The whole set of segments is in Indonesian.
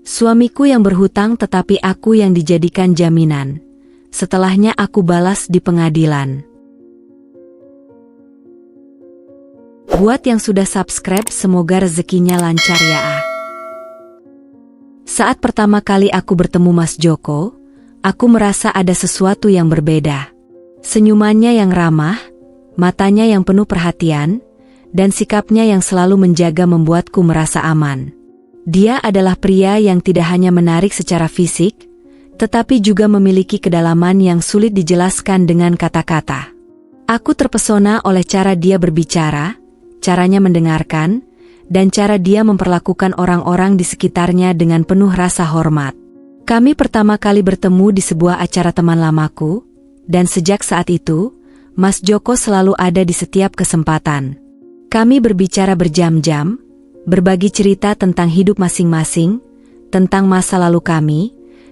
Suamiku yang berhutang tetapi aku yang dijadikan jaminan. Setelahnya aku balas di pengadilan. Buat yang sudah subscribe, semoga rezekinya lancar ya. Saat pertama kali aku bertemu Mas Joko, aku merasa ada sesuatu yang berbeda. Senyumannya yang ramah, matanya yang penuh perhatian, dan sikapnya yang selalu menjaga membuatku merasa aman. Dia adalah pria yang tidak hanya menarik secara fisik, tetapi juga memiliki kedalaman yang sulit dijelaskan dengan kata-kata. Aku terpesona oleh cara dia berbicara, caranya mendengarkan, dan cara dia memperlakukan orang-orang di sekitarnya dengan penuh rasa hormat. Kami pertama kali bertemu di sebuah acara teman lamaku, dan sejak saat itu, Mas Joko selalu ada di setiap kesempatan. Kami berbicara berjam-jam, berbagi cerita tentang hidup masing-masing, tentang masa lalu kami,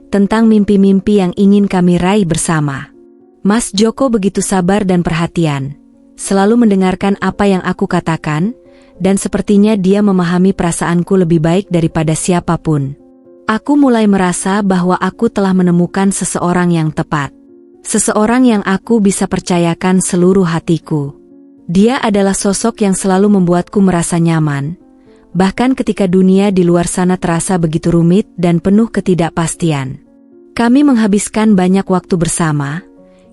tentang mimpi-mimpi yang ingin kami raih bersama. Mas Joko begitu sabar dan perhatian, selalu mendengarkan apa yang aku katakan, dan sepertinya dia memahami perasaanku lebih baik daripada siapapun. Aku mulai merasa bahwa aku telah menemukan seseorang yang tepat. Seseorang yang aku bisa percayakan seluruh hatiku. Dia adalah sosok yang selalu membuatku merasa nyaman, bahkan ketika dunia di luar sana terasa begitu rumit dan penuh ketidakpastian. Kami menghabiskan banyak waktu bersama,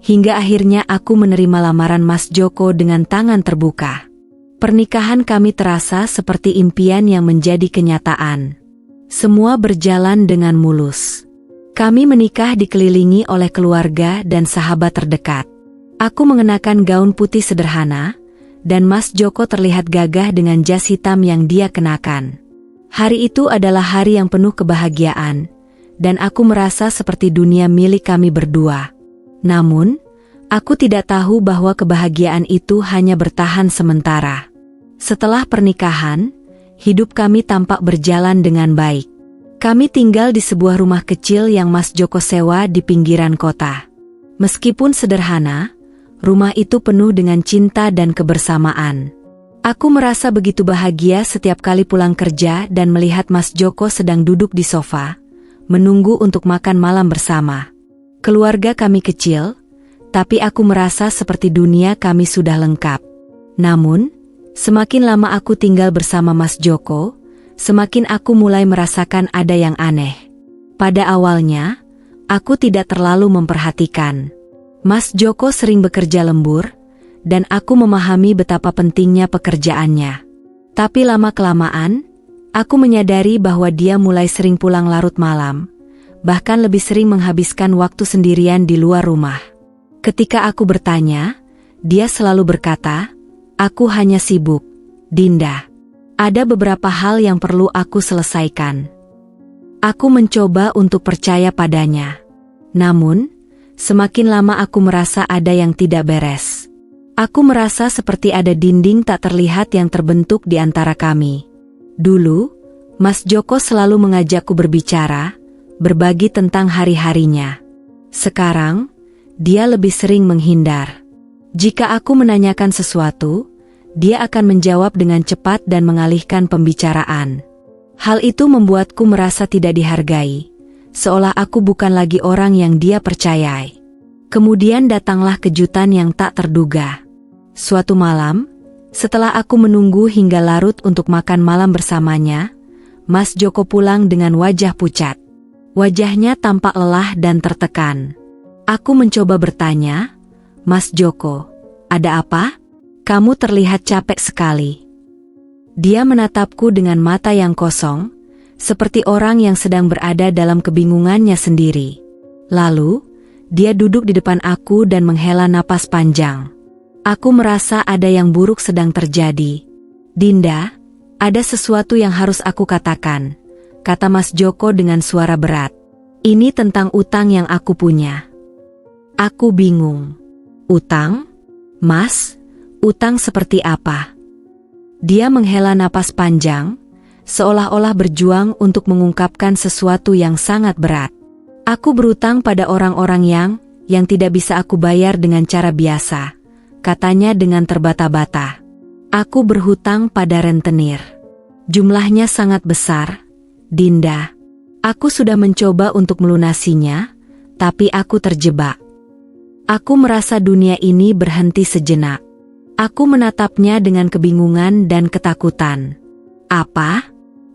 hingga akhirnya aku menerima lamaran Mas Joko dengan tangan terbuka. Pernikahan kami terasa seperti impian yang menjadi kenyataan. Semua berjalan dengan mulus. Kami menikah dikelilingi oleh keluarga dan sahabat terdekat. Aku mengenakan gaun putih sederhana, dan Mas Joko terlihat gagah dengan jas hitam yang dia kenakan. Hari itu adalah hari yang penuh kebahagiaan, dan aku merasa seperti dunia milik kami berdua. Namun, aku tidak tahu bahwa kebahagiaan itu hanya bertahan sementara. Setelah pernikahan, hidup kami tampak berjalan dengan baik. Kami tinggal di sebuah rumah kecil yang Mas Joko sewa di pinggiran kota. Meskipun sederhana, rumah itu penuh dengan cinta dan kebersamaan. Aku merasa begitu bahagia setiap kali pulang kerja dan melihat Mas Joko sedang duduk di sofa, menunggu untuk makan malam bersama. Keluarga kami kecil, tapi aku merasa seperti dunia kami sudah lengkap. Namun, semakin lama aku tinggal bersama Mas Joko, semakin aku mulai merasakan ada yang aneh. Pada awalnya, aku tidak terlalu memperhatikan. Mas Joko sering bekerja lembur, dan aku memahami betapa pentingnya pekerjaannya. Tapi lama-kelamaan, aku menyadari bahwa dia mulai sering pulang larut malam, bahkan lebih sering menghabiskan waktu sendirian di luar rumah. Ketika aku bertanya, dia selalu berkata, "Aku hanya sibuk, Dinda. Ada beberapa hal yang perlu aku selesaikan." Aku mencoba untuk percaya padanya. Namun, semakin lama aku merasa ada yang tidak beres. Aku merasa seperti ada dinding tak terlihat yang terbentuk di antara kami. Dulu, Mas Joko selalu mengajakku berbicara, berbagi tentang hari-harinya. Sekarang, dia lebih sering menghindar. Jika aku menanyakan sesuatu, dia akan menjawab dengan cepat dan mengalihkan pembicaraan. Hal itu membuatku merasa tidak dihargai, seolah aku bukan lagi orang yang dia percayai. Kemudian datanglah kejutan yang tak terduga. Suatu malam, setelah aku menunggu hingga larut untuk makan malam bersamanya, Mas Joko pulang dengan wajah pucat. Wajahnya tampak lelah dan tertekan. Aku mencoba bertanya, "Mas Joko, ada apa? Kamu terlihat capek sekali." Dia menatapku dengan mata yang kosong, seperti orang yang sedang berada dalam kebingungannya sendiri. Lalu, dia duduk di depan aku dan menghela napas panjang. Aku merasa ada yang buruk sedang terjadi. "Dinda, ada sesuatu yang harus aku katakan," kata Mas Joko dengan suara berat. "Ini tentang utang yang aku punya." Aku bingung. "Utang? Mas, utang seperti apa?" Dia menghela napas panjang, seolah-olah berjuang untuk mengungkapkan sesuatu yang sangat berat. "Aku berutang pada orang-orang yang tidak bisa aku bayar dengan cara biasa," katanya dengan terbata-bata. "Aku berhutang pada rentenir. Jumlahnya sangat besar, Dinda. Aku sudah mencoba untuk melunasinya, tapi aku terjebak. Aku merasa dunia ini berhenti sejenak. Aku menatapnya dengan kebingungan dan ketakutan. Apa?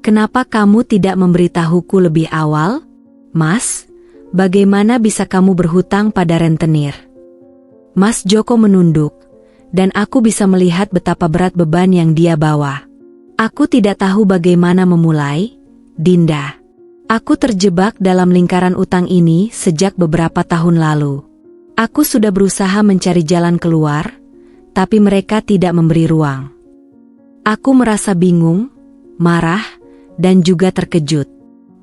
Kenapa kamu tidak memberitahuku lebih awal? Mas, bagaimana bisa kamu berhutang pada rentenir? Mas Joko menunduk, dan aku bisa melihat betapa berat beban yang dia bawa. Aku tidak tahu bagaimana memulai, Dinda. Aku terjebak dalam lingkaran utang ini sejak beberapa tahun lalu. Aku sudah berusaha mencari jalan keluar, tapi mereka tidak memberi ruang. Aku merasa bingung, marah, dan juga terkejut.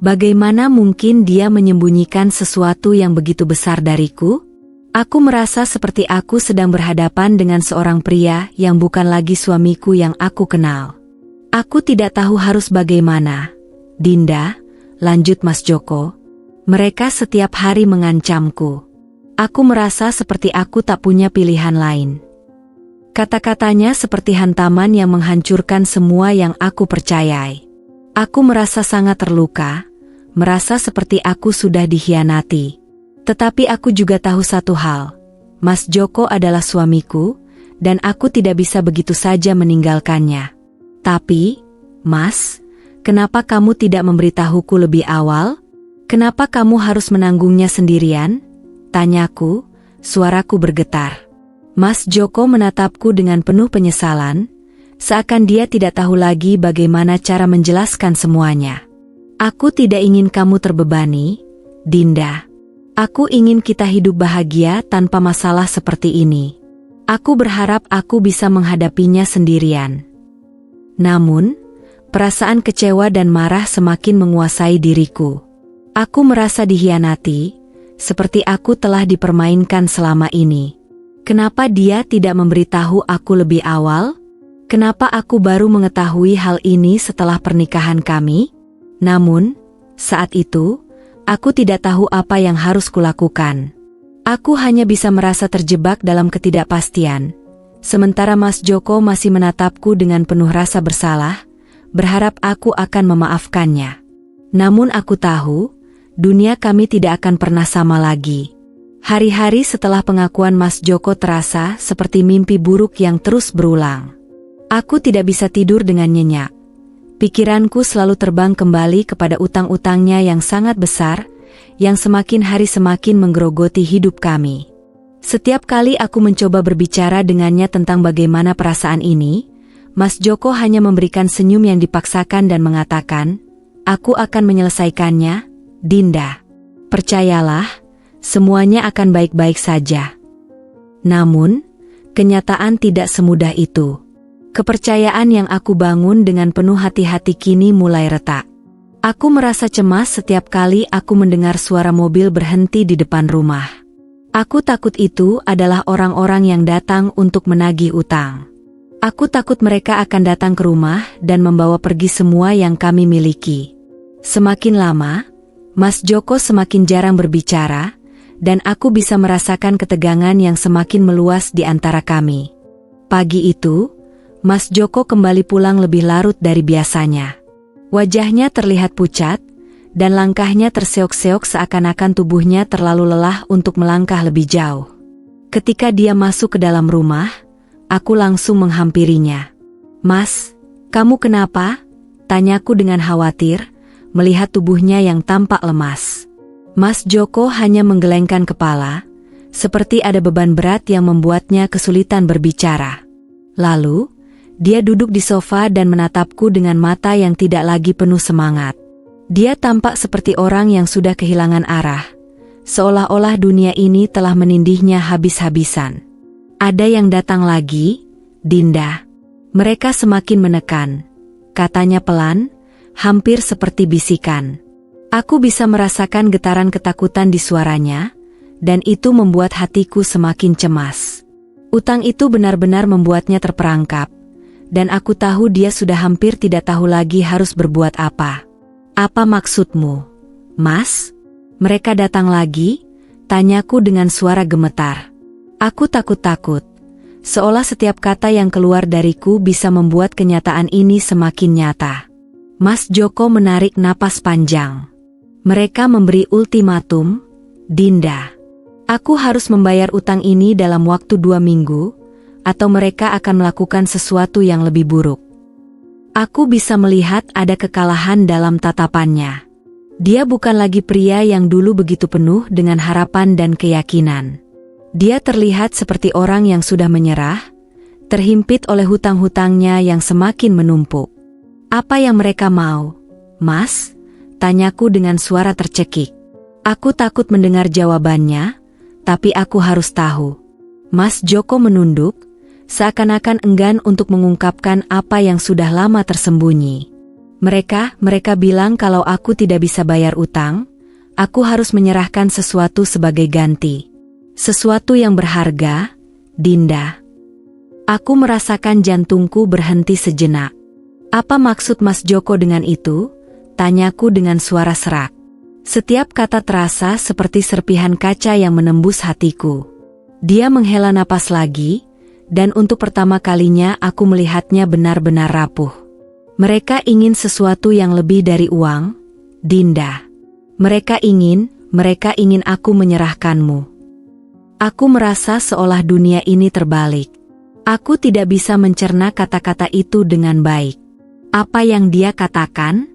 Bagaimana mungkin dia menyembunyikan sesuatu yang begitu besar dariku? Aku merasa seperti aku sedang berhadapan dengan seorang pria yang bukan lagi suamiku yang aku kenal. Aku tidak tahu harus bagaimana, Dinda, lanjut Mas Joko. Mereka setiap hari mengancamku. Aku merasa seperti aku tak punya pilihan lain. Kata-katanya seperti hantaman yang menghancurkan semua yang aku percayai. Aku merasa sangat terluka, merasa seperti aku sudah dikhianati. Tetapi aku juga tahu satu hal, Mas Joko adalah suamiku, dan aku tidak bisa begitu saja meninggalkannya. Tapi, Mas, kenapa kamu tidak memberitahuku lebih awal? Kenapa kamu harus menanggungnya sendirian? Tanyaku, suaraku bergetar. Mas Joko menatapku dengan penuh penyesalan, seakan dia tidak tahu lagi bagaimana cara menjelaskan semuanya. Aku tidak ingin kamu terbebani, Dinda. Aku ingin kita hidup bahagia tanpa masalah seperti ini. Aku berharap aku bisa menghadapinya sendirian. Namun, perasaan kecewa dan marah semakin menguasai diriku. Aku merasa dikhianati, seperti aku telah dipermainkan selama ini. Kenapa dia tidak memberitahu aku lebih awal? Kenapa aku baru mengetahui hal ini setelah pernikahan kami? Namun, saat itu, aku tidak tahu apa yang harus kulakukan. Aku hanya bisa merasa terjebak dalam ketidakpastian. Sementara Mas Joko masih menatapku dengan penuh rasa bersalah, berharap aku akan memaafkannya. Namun aku tahu, dunia kami tidak akan pernah sama lagi. Hari-hari setelah pengakuan Mas Joko terasa seperti mimpi buruk yang terus berulang. Aku tidak bisa tidur dengan nyenyak. Pikiranku selalu terbang kembali kepada utang-utangnya yang sangat besar, yang semakin hari semakin menggerogoti hidup kami. Setiap kali aku mencoba berbicara dengannya tentang bagaimana perasaan ini, Mas Joko hanya memberikan senyum yang dipaksakan dan mengatakan, "Aku akan menyelesaikannya, Dinda. Percayalah, semuanya akan baik-baik saja." Namun, kenyataan tidak semudah itu. Kepercayaan yang aku bangun dengan penuh hati-hati kini mulai retak. Aku merasa cemas setiap kali aku mendengar suara mobil berhenti di depan rumah. Aku takut itu adalah orang-orang yang datang untuk menagih utang. Aku takut mereka akan datang ke rumah dan membawa pergi semua yang kami miliki. Semakin lama, Mas Joko semakin jarang berbicara, dan aku bisa merasakan ketegangan yang semakin meluas di antara kami. Pagi itu, Mas Joko kembali pulang lebih larut dari biasanya. Wajahnya terlihat pucat, dan langkahnya terseok-seok seakan-akan tubuhnya terlalu lelah untuk melangkah lebih jauh. Ketika dia masuk ke dalam rumah, aku langsung menghampirinya. "Mas, kamu kenapa?" tanyaku dengan khawatir, melihat tubuhnya yang tampak lemas. Mas Joko hanya menggelengkan kepala, seperti ada beban berat yang membuatnya kesulitan berbicara. Lalu, dia duduk di sofa dan menatapku dengan mata yang tidak lagi penuh semangat. Dia tampak seperti orang yang sudah kehilangan arah, seolah-olah dunia ini telah menindihnya habis-habisan. "Ada yang datang lagi, Dinda." Mereka semakin menekan, katanya pelan, hampir seperti bisikan. Aku bisa merasakan getaran ketakutan di suaranya, dan itu membuat hatiku semakin cemas. Utang itu benar-benar membuatnya terperangkap, dan aku tahu dia sudah hampir tidak tahu lagi harus berbuat apa. "Apa maksudmu, Mas? Mereka datang lagi?" tanyaku dengan suara gemetar. Aku takut-takut, seolah setiap kata yang keluar dariku bisa membuat kenyataan ini semakin nyata. Mas Joko menarik napas panjang. Mereka memberi ultimatum, Dinda. Aku harus membayar utang ini dalam waktu 2 minggu, atau mereka akan melakukan sesuatu yang lebih buruk. Aku bisa melihat ada kekalahan dalam tatapannya. Dia bukan lagi pria yang dulu begitu penuh dengan harapan dan keyakinan. Dia terlihat seperti orang yang sudah menyerah, terhimpit oleh hutang-hutangnya yang semakin menumpuk. Apa yang mereka mau, Mas? Tanyaku dengan suara tercekik. Aku takut mendengar jawabannya, tapi aku harus tahu. Mas Joko menunduk, seakan-akan enggan untuk mengungkapkan apa yang sudah lama tersembunyi. Mereka bilang kalau aku tidak bisa bayar utang, aku harus menyerahkan sesuatu sebagai ganti. Sesuatu yang berharga, Dinda. Aku merasakan jantungku berhenti sejenak. Apa maksud Mas Joko dengan itu? Tanyaku dengan suara serak. Setiap kata terasa seperti serpihan kaca yang menembus hatiku. Dia menghela napas lagi, dan untuk pertama kalinya aku melihatnya benar-benar rapuh. Mereka ingin sesuatu yang lebih dari uang, Dinda. Mereka ingin aku menyerahkanmu. Aku merasa seolah dunia ini terbalik. Aku tidak bisa mencerna kata-kata itu dengan baik. Apa yang dia katakan?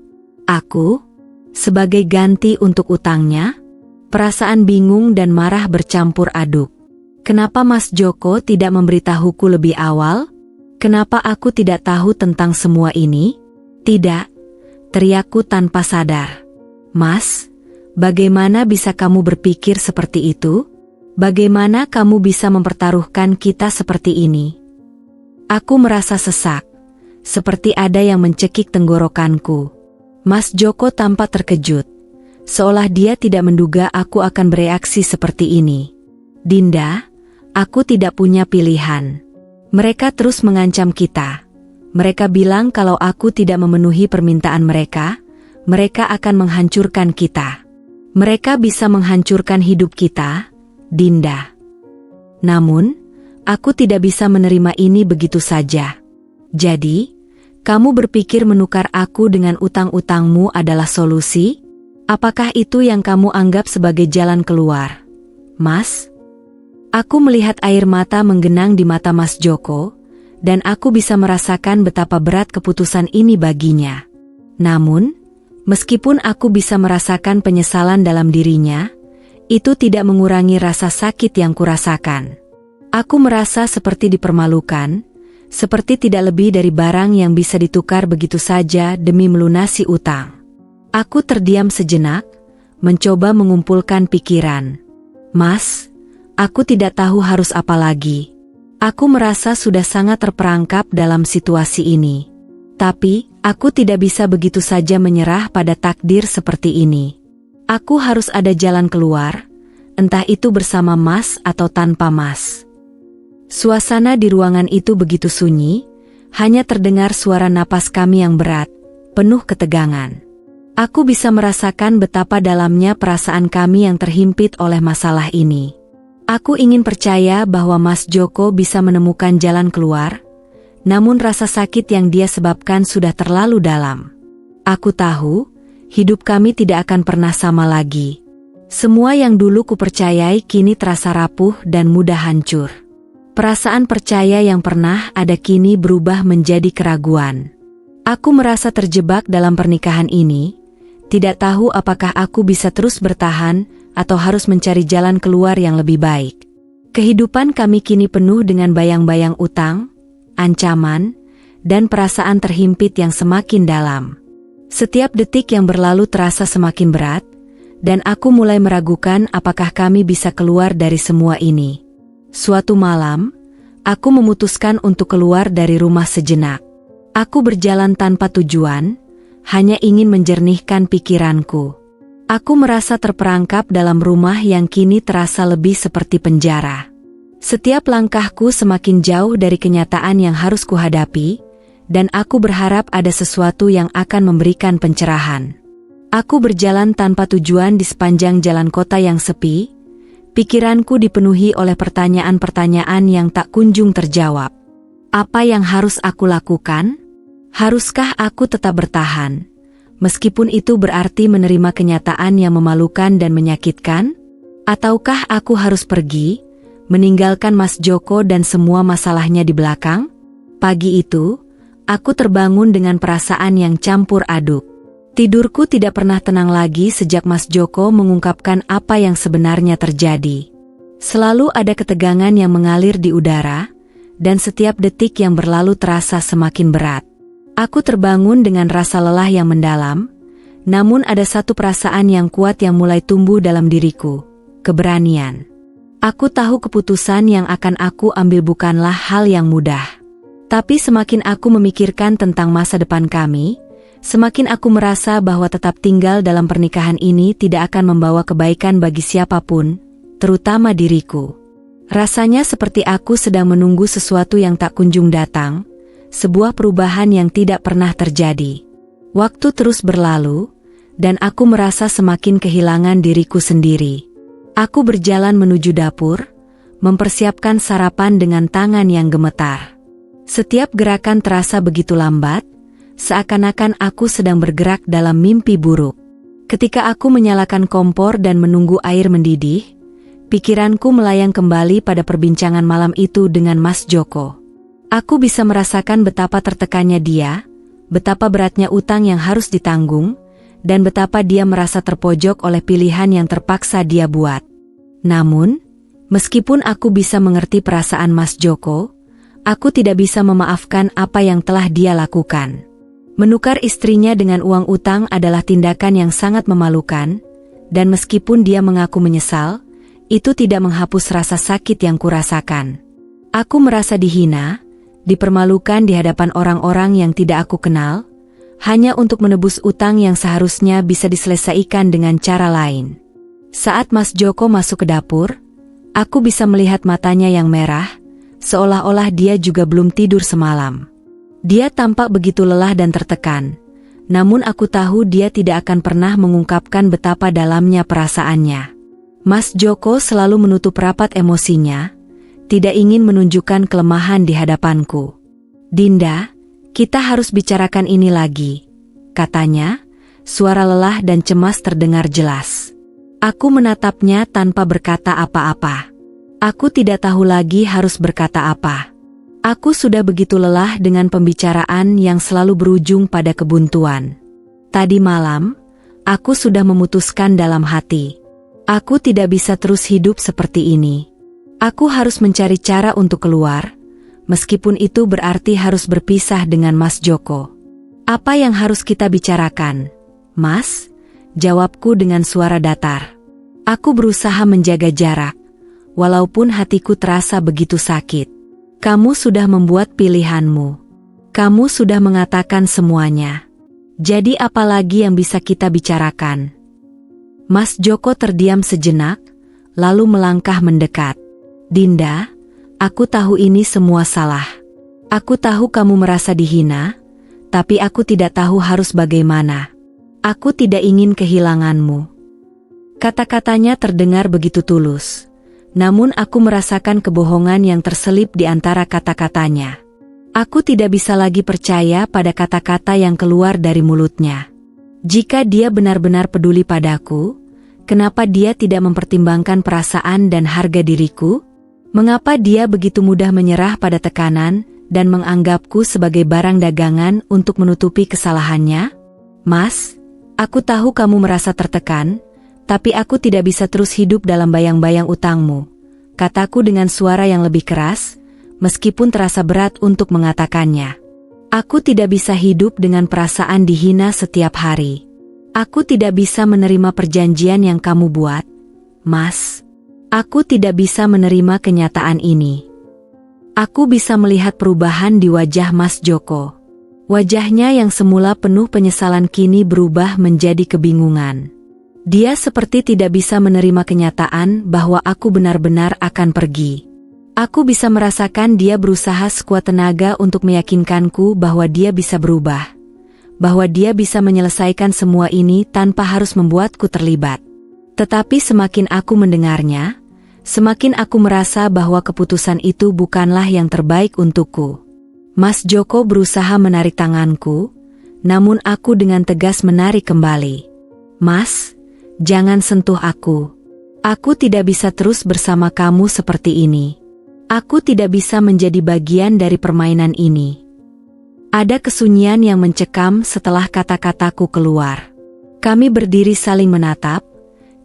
Aku? Sebagai ganti untuk utangnya? Perasaan bingung dan marah bercampur aduk. Kenapa Mas Joko tidak memberitahuku lebih awal? Kenapa aku tidak tahu tentang semua ini? Tidak, teriakku tanpa sadar. Mas, bagaimana bisa kamu berpikir seperti itu? Bagaimana kamu bisa mempertaruhkan kita seperti ini? Aku merasa sesak, seperti ada yang mencekik tenggorokanku. Mas Joko tampak terkejut, seolah dia tidak menduga aku akan bereaksi seperti ini. Dinda, aku tidak punya pilihan. Mereka terus mengancam kita. Mereka bilang kalau aku tidak memenuhi permintaan mereka, mereka akan menghancurkan kita. Mereka bisa menghancurkan hidup kita, Dinda. Namun, aku tidak bisa menerima ini begitu saja. Jadi, kamu berpikir menukar aku dengan utang-utangmu adalah solusi? Apakah itu yang kamu anggap sebagai jalan keluar, Mas? Aku melihat air mata menggenang di mata Mas Joko, dan aku bisa merasakan betapa berat keputusan ini baginya. Namun, meskipun aku bisa merasakan penyesalan dalam dirinya, itu tidak mengurangi rasa sakit yang kurasakan. Aku merasa seperti dipermalukan, seperti tidak lebih dari barang yang bisa ditukar begitu saja demi melunasi utang. Aku terdiam sejenak, mencoba mengumpulkan pikiran. Mas, aku tidak tahu harus apa lagi. Aku merasa sudah sangat terperangkap dalam situasi ini. Tapi, aku tidak bisa begitu saja menyerah pada takdir seperti ini. Aku harus ada jalan keluar, entah itu bersama Mas atau tanpa Mas. Suasana di ruangan itu begitu sunyi, hanya terdengar suara napas kami yang berat, penuh ketegangan. Aku bisa merasakan betapa dalamnya perasaan kami yang terhimpit oleh masalah ini. Aku ingin percaya bahwa Mas Joko bisa menemukan jalan keluar, namun rasa sakit yang dia sebabkan sudah terlalu dalam. Aku tahu, hidup kami tidak akan pernah sama lagi. Semua yang dulu kupercayai kini terasa rapuh dan mudah hancur. Perasaan percaya yang pernah ada kini berubah menjadi keraguan. Aku merasa terjebak dalam pernikahan ini, tidak tahu apakah aku bisa terus bertahan atau harus mencari jalan keluar yang lebih baik. Kehidupan kami kini penuh dengan bayang-bayang utang, ancaman, dan perasaan terhimpit yang semakin dalam. Setiap detik yang berlalu terasa semakin berat, dan aku mulai meragukan apakah kami bisa keluar dari semua ini. Suatu malam, aku memutuskan untuk keluar dari rumah sejenak. Aku berjalan tanpa tujuan, hanya ingin menjernihkan pikiranku. Aku merasa terperangkap dalam rumah yang kini terasa lebih seperti penjara. Setiap langkahku semakin jauh dari kenyataan yang harus kuhadapi, dan aku berharap ada sesuatu yang akan memberikan pencerahan. Aku berjalan tanpa tujuan di sepanjang jalan kota yang sepi. Pikiranku dipenuhi oleh pertanyaan-pertanyaan yang tak kunjung terjawab. Apa yang harus aku lakukan? Haruskah aku tetap bertahan? Meskipun itu berarti menerima kenyataan yang memalukan dan menyakitkan? Ataukah aku harus pergi, meninggalkan Mas Joko dan semua masalahnya di belakang? Pagi itu, aku terbangun dengan perasaan yang campur aduk. Tidurku tidak pernah tenang lagi sejak Mas Joko mengungkapkan apa yang sebenarnya terjadi. Selalu ada ketegangan yang mengalir di udara, dan setiap detik yang berlalu terasa semakin berat. Aku terbangun dengan rasa lelah yang mendalam, namun ada satu perasaan yang kuat yang mulai tumbuh dalam diriku, keberanian. Aku tahu keputusan yang akan aku ambil bukanlah hal yang mudah. Tapi semakin aku memikirkan tentang masa depan kami, semakin aku merasa bahwa tetap tinggal dalam pernikahan ini tidak akan membawa kebaikan bagi siapapun, terutama diriku. Rasanya seperti aku sedang menunggu sesuatu yang tak kunjung datang, sebuah perubahan yang tidak pernah terjadi. Waktu terus berlalu, dan aku merasa semakin kehilangan diriku sendiri. Aku berjalan menuju dapur, mempersiapkan sarapan dengan tangan yang gemetar. Setiap gerakan terasa begitu lambat, seakan-akan aku sedang bergerak dalam mimpi buruk. Ketika aku menyalakan kompor dan menunggu air mendidih, pikiranku melayang kembali pada perbincangan malam itu dengan Mas Joko. Aku bisa merasakan betapa tertekannya dia, betapa beratnya utang yang harus ditanggung, dan betapa dia merasa terpojok oleh pilihan yang terpaksa dia buat. Namun, meskipun aku bisa mengerti perasaan Mas Joko, aku tidak bisa memaafkan apa yang telah dia lakukan. Menukar istrinya dengan uang utang adalah tindakan yang sangat memalukan, dan meskipun dia mengaku menyesal, itu tidak menghapus rasa sakit yang kurasakan. Aku merasa dihina, dipermalukan di hadapan orang-orang yang tidak aku kenal, hanya untuk menebus utang yang seharusnya bisa diselesaikan dengan cara lain. Saat Mas Joko masuk ke dapur, aku bisa melihat matanya yang merah, seolah-olah dia juga belum tidur semalam. Dia tampak begitu lelah dan tertekan, namun aku tahu dia tidak akan pernah mengungkapkan betapa dalamnya perasaannya. Mas Joko selalu menutup rapat emosinya, tidak ingin menunjukkan kelemahan di hadapanku. "Dinda, kita harus bicarakan ini lagi," katanya, suara lelah dan cemas terdengar jelas. Aku menatapnya tanpa berkata apa-apa. Aku tidak tahu lagi harus berkata apa. Aku sudah begitu lelah dengan pembicaraan yang selalu berujung pada kebuntuan. Tadi malam, aku sudah memutuskan dalam hati. Aku tidak bisa terus hidup seperti ini. Aku harus mencari cara untuk keluar, meskipun itu berarti harus berpisah dengan Mas Joko. "Apa yang harus kita bicarakan, Mas?" jawabku dengan suara datar. Aku berusaha menjaga jarak, walaupun hatiku terasa begitu sakit. "Kamu sudah membuat pilihanmu. Kamu sudah mengatakan semuanya. Jadi apa lagi yang bisa kita bicarakan?" Mas Joko terdiam sejenak, lalu melangkah mendekat. "Dinda, aku tahu ini semua salah. Aku tahu kamu merasa dihina, tapi aku tidak tahu harus bagaimana. Aku tidak ingin kehilanganmu." Kata-katanya terdengar begitu tulus. Namun aku merasakan kebohongan yang terselip di antara kata-katanya. Aku tidak bisa lagi percaya pada kata-kata yang keluar dari mulutnya. Jika dia benar-benar peduli padaku, kenapa dia tidak mempertimbangkan perasaan dan harga diriku? Mengapa dia begitu mudah menyerah pada tekanan dan menganggapku sebagai barang dagangan untuk menutupi kesalahannya? "Mas, aku tahu kamu merasa tertekan, tapi aku tidak bisa terus hidup dalam bayang-bayang utangmu," kataku dengan suara yang lebih keras, meskipun terasa berat untuk mengatakannya. "Aku tidak bisa hidup dengan perasaan dihina setiap hari. Aku tidak bisa menerima perjanjian yang kamu buat, Mas. Aku tidak bisa menerima kenyataan ini." Aku bisa melihat perubahan di wajah Mas Joko. Wajahnya yang semula penuh penyesalan kini berubah menjadi kebingungan. Dia seperti tidak bisa menerima kenyataan bahwa aku benar-benar akan pergi. Aku bisa merasakan dia berusaha sekuat tenaga untuk meyakinkanku bahwa dia bisa berubah, bahwa dia bisa menyelesaikan semua ini tanpa harus membuatku terlibat. Tetapi semakin aku mendengarnya, semakin aku merasa bahwa keputusan itu bukanlah yang terbaik untukku. Mas Joko berusaha menarik tanganku, namun aku dengan tegas menarik kembali. Mas, jangan sentuh aku. Aku tidak bisa terus bersama kamu seperti ini. Aku tidak bisa menjadi bagian dari permainan ini. Ada kesunyian yang mencekam setelah kata-kataku keluar. Kami berdiri saling menatap,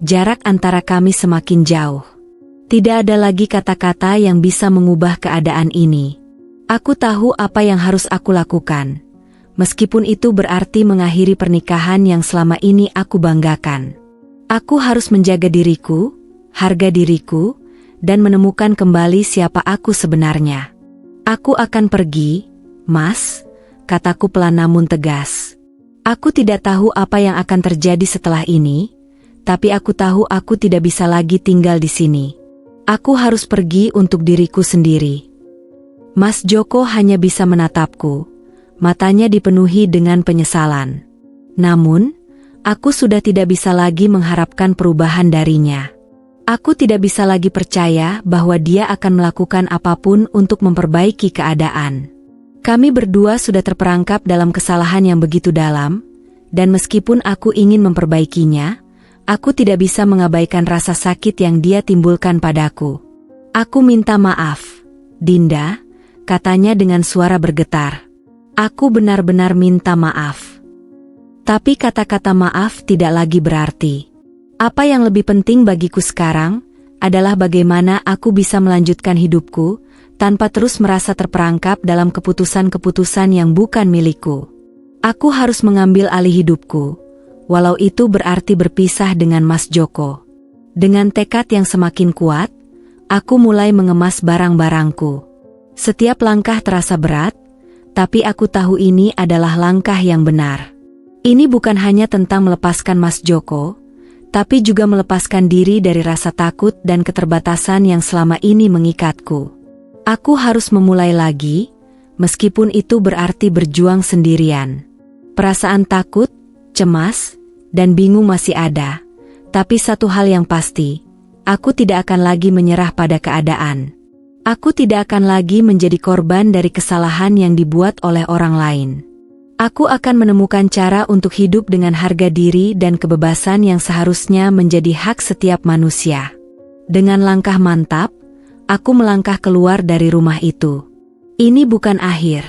jarak antara kami semakin jauh. Tidak ada lagi kata-kata yang bisa mengubah keadaan ini. Aku tahu apa yang harus aku lakukan, meskipun itu berarti mengakhiri pernikahan yang selama ini aku banggakan. Aku harus menjaga diriku, harga diriku, dan menemukan kembali siapa aku sebenarnya. Aku akan pergi, Mas, kataku pelan namun tegas. Aku tidak tahu apa yang akan terjadi setelah ini, tapi aku tahu aku tidak bisa lagi tinggal di sini. Aku harus pergi untuk diriku sendiri. Mas Joko hanya bisa menatapku, matanya dipenuhi dengan penyesalan. Namun, aku sudah tidak bisa lagi mengharapkan perubahan darinya. Aku tidak bisa lagi percaya bahwa dia akan melakukan apapun untuk memperbaiki keadaan. Kami berdua sudah terperangkap dalam kesalahan yang begitu dalam, dan meskipun aku ingin memperbaikinya, aku tidak bisa mengabaikan rasa sakit yang dia timbulkan padaku. Aku minta maaf, Dinda, katanya dengan suara bergetar. Aku benar-benar minta maaf. Tapi kata-kata maaf tidak lagi berarti. Apa yang lebih penting bagiku sekarang adalah bagaimana aku bisa melanjutkan hidupku tanpa terus merasa terperangkap dalam keputusan-keputusan yang bukan milikku. Aku harus mengambil alih hidupku, walau itu berarti berpisah dengan Mas Joko. Dengan tekad yang semakin kuat, aku mulai mengemas barang-barangku. Setiap langkah terasa berat, tapi aku tahu ini adalah langkah yang benar. Ini bukan hanya tentang melepaskan Mas Joko, tapi juga melepaskan diri dari rasa takut dan keterbatasan yang selama ini mengikatku. Aku harus memulai lagi, meskipun itu berarti berjuang sendirian. Perasaan takut, cemas, dan bingung masih ada, tapi satu hal yang pasti, aku tidak akan lagi menyerah pada keadaan. Aku tidak akan lagi menjadi korban dari kesalahan yang dibuat oleh orang lain. Aku akan menemukan cara untuk hidup dengan harga diri dan kebebasan yang seharusnya menjadi hak setiap manusia. Dengan langkah mantap, aku melangkah keluar dari rumah itu. Ini bukan akhir.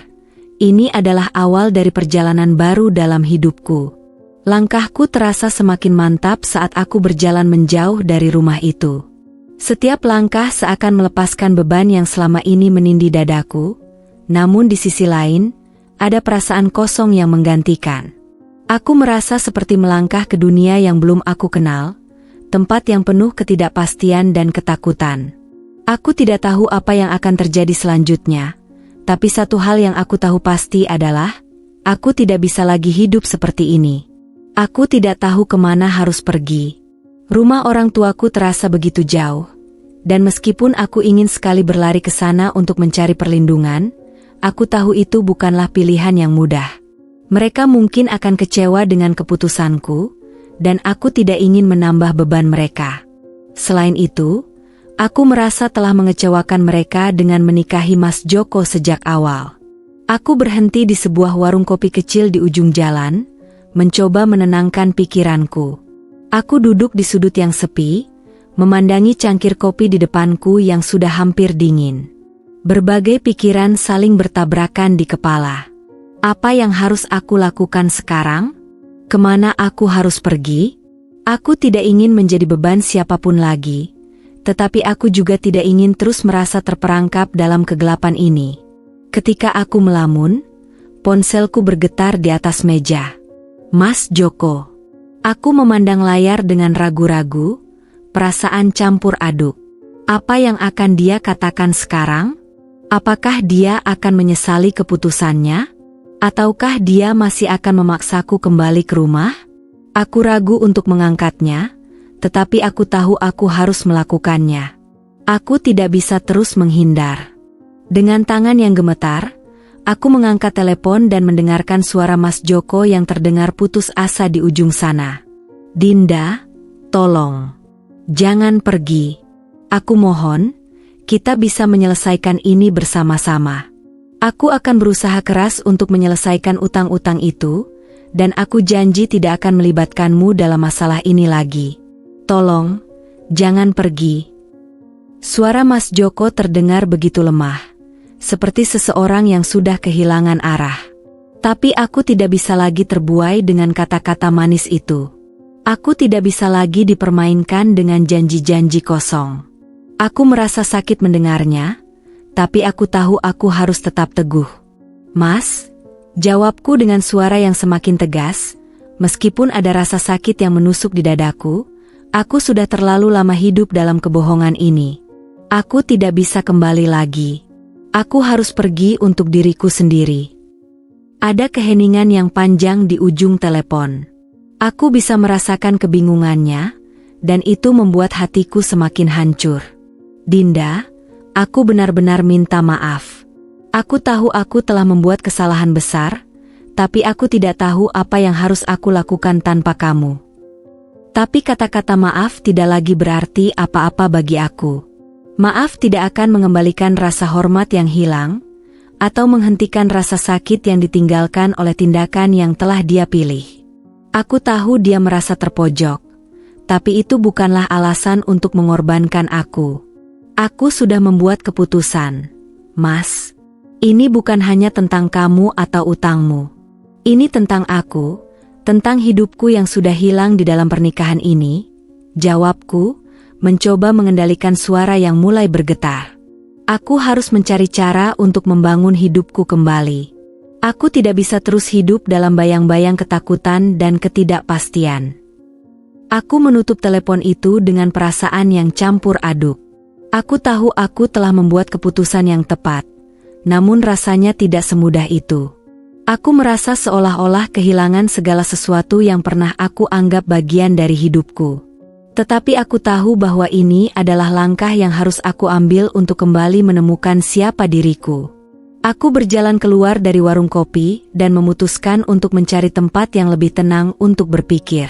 Ini adalah awal dari perjalanan baru dalam hidupku. Langkahku terasa semakin mantap saat aku berjalan menjauh dari rumah itu. Setiap langkah seakan melepaskan beban yang selama ini menindih dadaku, namun di sisi lain, ada perasaan kosong yang menggantikan. Aku merasa seperti melangkah ke dunia yang belum aku kenal, tempat yang penuh ketidakpastian dan ketakutan. Aku tidak tahu apa yang akan terjadi selanjutnya, tapi satu hal yang aku tahu pasti adalah, aku tidak bisa lagi hidup seperti ini. Aku tidak tahu kemana harus pergi. Rumah orang tuaku terasa begitu jauh, dan meskipun aku ingin sekali berlari ke sana untuk mencari perlindungan, aku tahu itu bukanlah pilihan yang mudah. Mereka mungkin akan kecewa dengan keputusanku, dan aku tidak ingin menambah beban mereka. Selain itu, aku merasa telah mengecewakan mereka dengan menikahi Mas Joko sejak awal. Aku berhenti di sebuah warung kopi kecil di ujung jalan, mencoba menenangkan pikiranku. Aku duduk di sudut yang sepi, memandangi cangkir kopi di depanku yang sudah hampir dingin. Berbagai pikiran saling bertabrakan di kepala. Apa yang harus aku lakukan sekarang? Kemana aku harus pergi? Aku tidak ingin menjadi beban siapapun lagi, tetapi aku juga tidak ingin terus merasa terperangkap dalam kegelapan ini. Ketika aku melamun, ponselku bergetar di atas meja. Mas Joko. Aku memandang layar dengan ragu-ragu, perasaan campur aduk. Apa yang akan dia katakan sekarang? Apakah dia akan menyesali keputusannya? Ataukah dia masih akan memaksaku kembali ke rumah? Aku ragu untuk mengangkatnya, tetapi aku tahu aku harus melakukannya. Aku tidak bisa terus menghindar. Dengan tangan yang gemetar, aku mengangkat telepon dan mendengarkan suara Mas Joko yang terdengar putus asa di ujung sana. Dinda, tolong. Jangan pergi. Aku mohon, kita bisa menyelesaikan ini bersama-sama. Aku akan berusaha keras untuk menyelesaikan utang-utang itu, Dan aku janji tidak akan melibatkanmu dalam masalah ini lagi. Tolong, jangan pergi. Suara Mas Joko terdengar begitu lemah, seperti seseorang yang sudah kehilangan arah. Tapi aku tidak bisa lagi terbuai dengan kata-kata manis itu. Aku tidak bisa lagi dipermainkan dengan janji-janji kosong. Aku merasa sakit mendengarnya, tapi aku tahu aku harus tetap teguh. Mas, jawabku dengan suara yang semakin tegas, meskipun ada rasa sakit yang menusuk di dadaku, aku sudah terlalu lama hidup dalam kebohongan ini. Aku tidak bisa kembali lagi. Aku harus pergi untuk diriku sendiri. Ada keheningan yang panjang di ujung telepon. Aku bisa merasakan kebingungannya, dan itu membuat hatiku semakin hancur. Dinda, aku benar-benar minta maaf. Aku tahu aku telah membuat kesalahan besar, tapi aku tidak tahu apa yang harus aku lakukan tanpa kamu. Tapi kata-kata maaf tidak lagi berarti apa-apa bagi aku. Maaf tidak akan mengembalikan rasa hormat yang hilang, atau menghentikan rasa sakit yang ditinggalkan oleh tindakan yang telah dia pilih. Aku tahu dia merasa terpojok, tapi itu bukanlah alasan untuk mengorbankan aku. Aku sudah membuat keputusan. Mas, ini bukan hanya tentang kamu atau utangmu. Ini tentang aku, tentang hidupku yang sudah hilang di dalam pernikahan ini. Jawabku, mencoba mengendalikan suara yang mulai bergetar. Aku harus mencari cara untuk membangun hidupku kembali. Aku tidak bisa terus hidup dalam bayang-bayang ketakutan dan ketidakpastian. Aku menutup telepon itu dengan perasaan yang campur aduk. Aku tahu aku telah membuat keputusan yang tepat, namun rasanya tidak semudah itu. Aku merasa seolah-olah kehilangan segala sesuatu yang pernah aku anggap bagian dari hidupku. Tetapi aku tahu bahwa ini adalah langkah yang harus aku ambil untuk kembali menemukan siapa diriku. Aku berjalan keluar dari warung kopi dan memutuskan untuk mencari tempat yang lebih tenang untuk berpikir.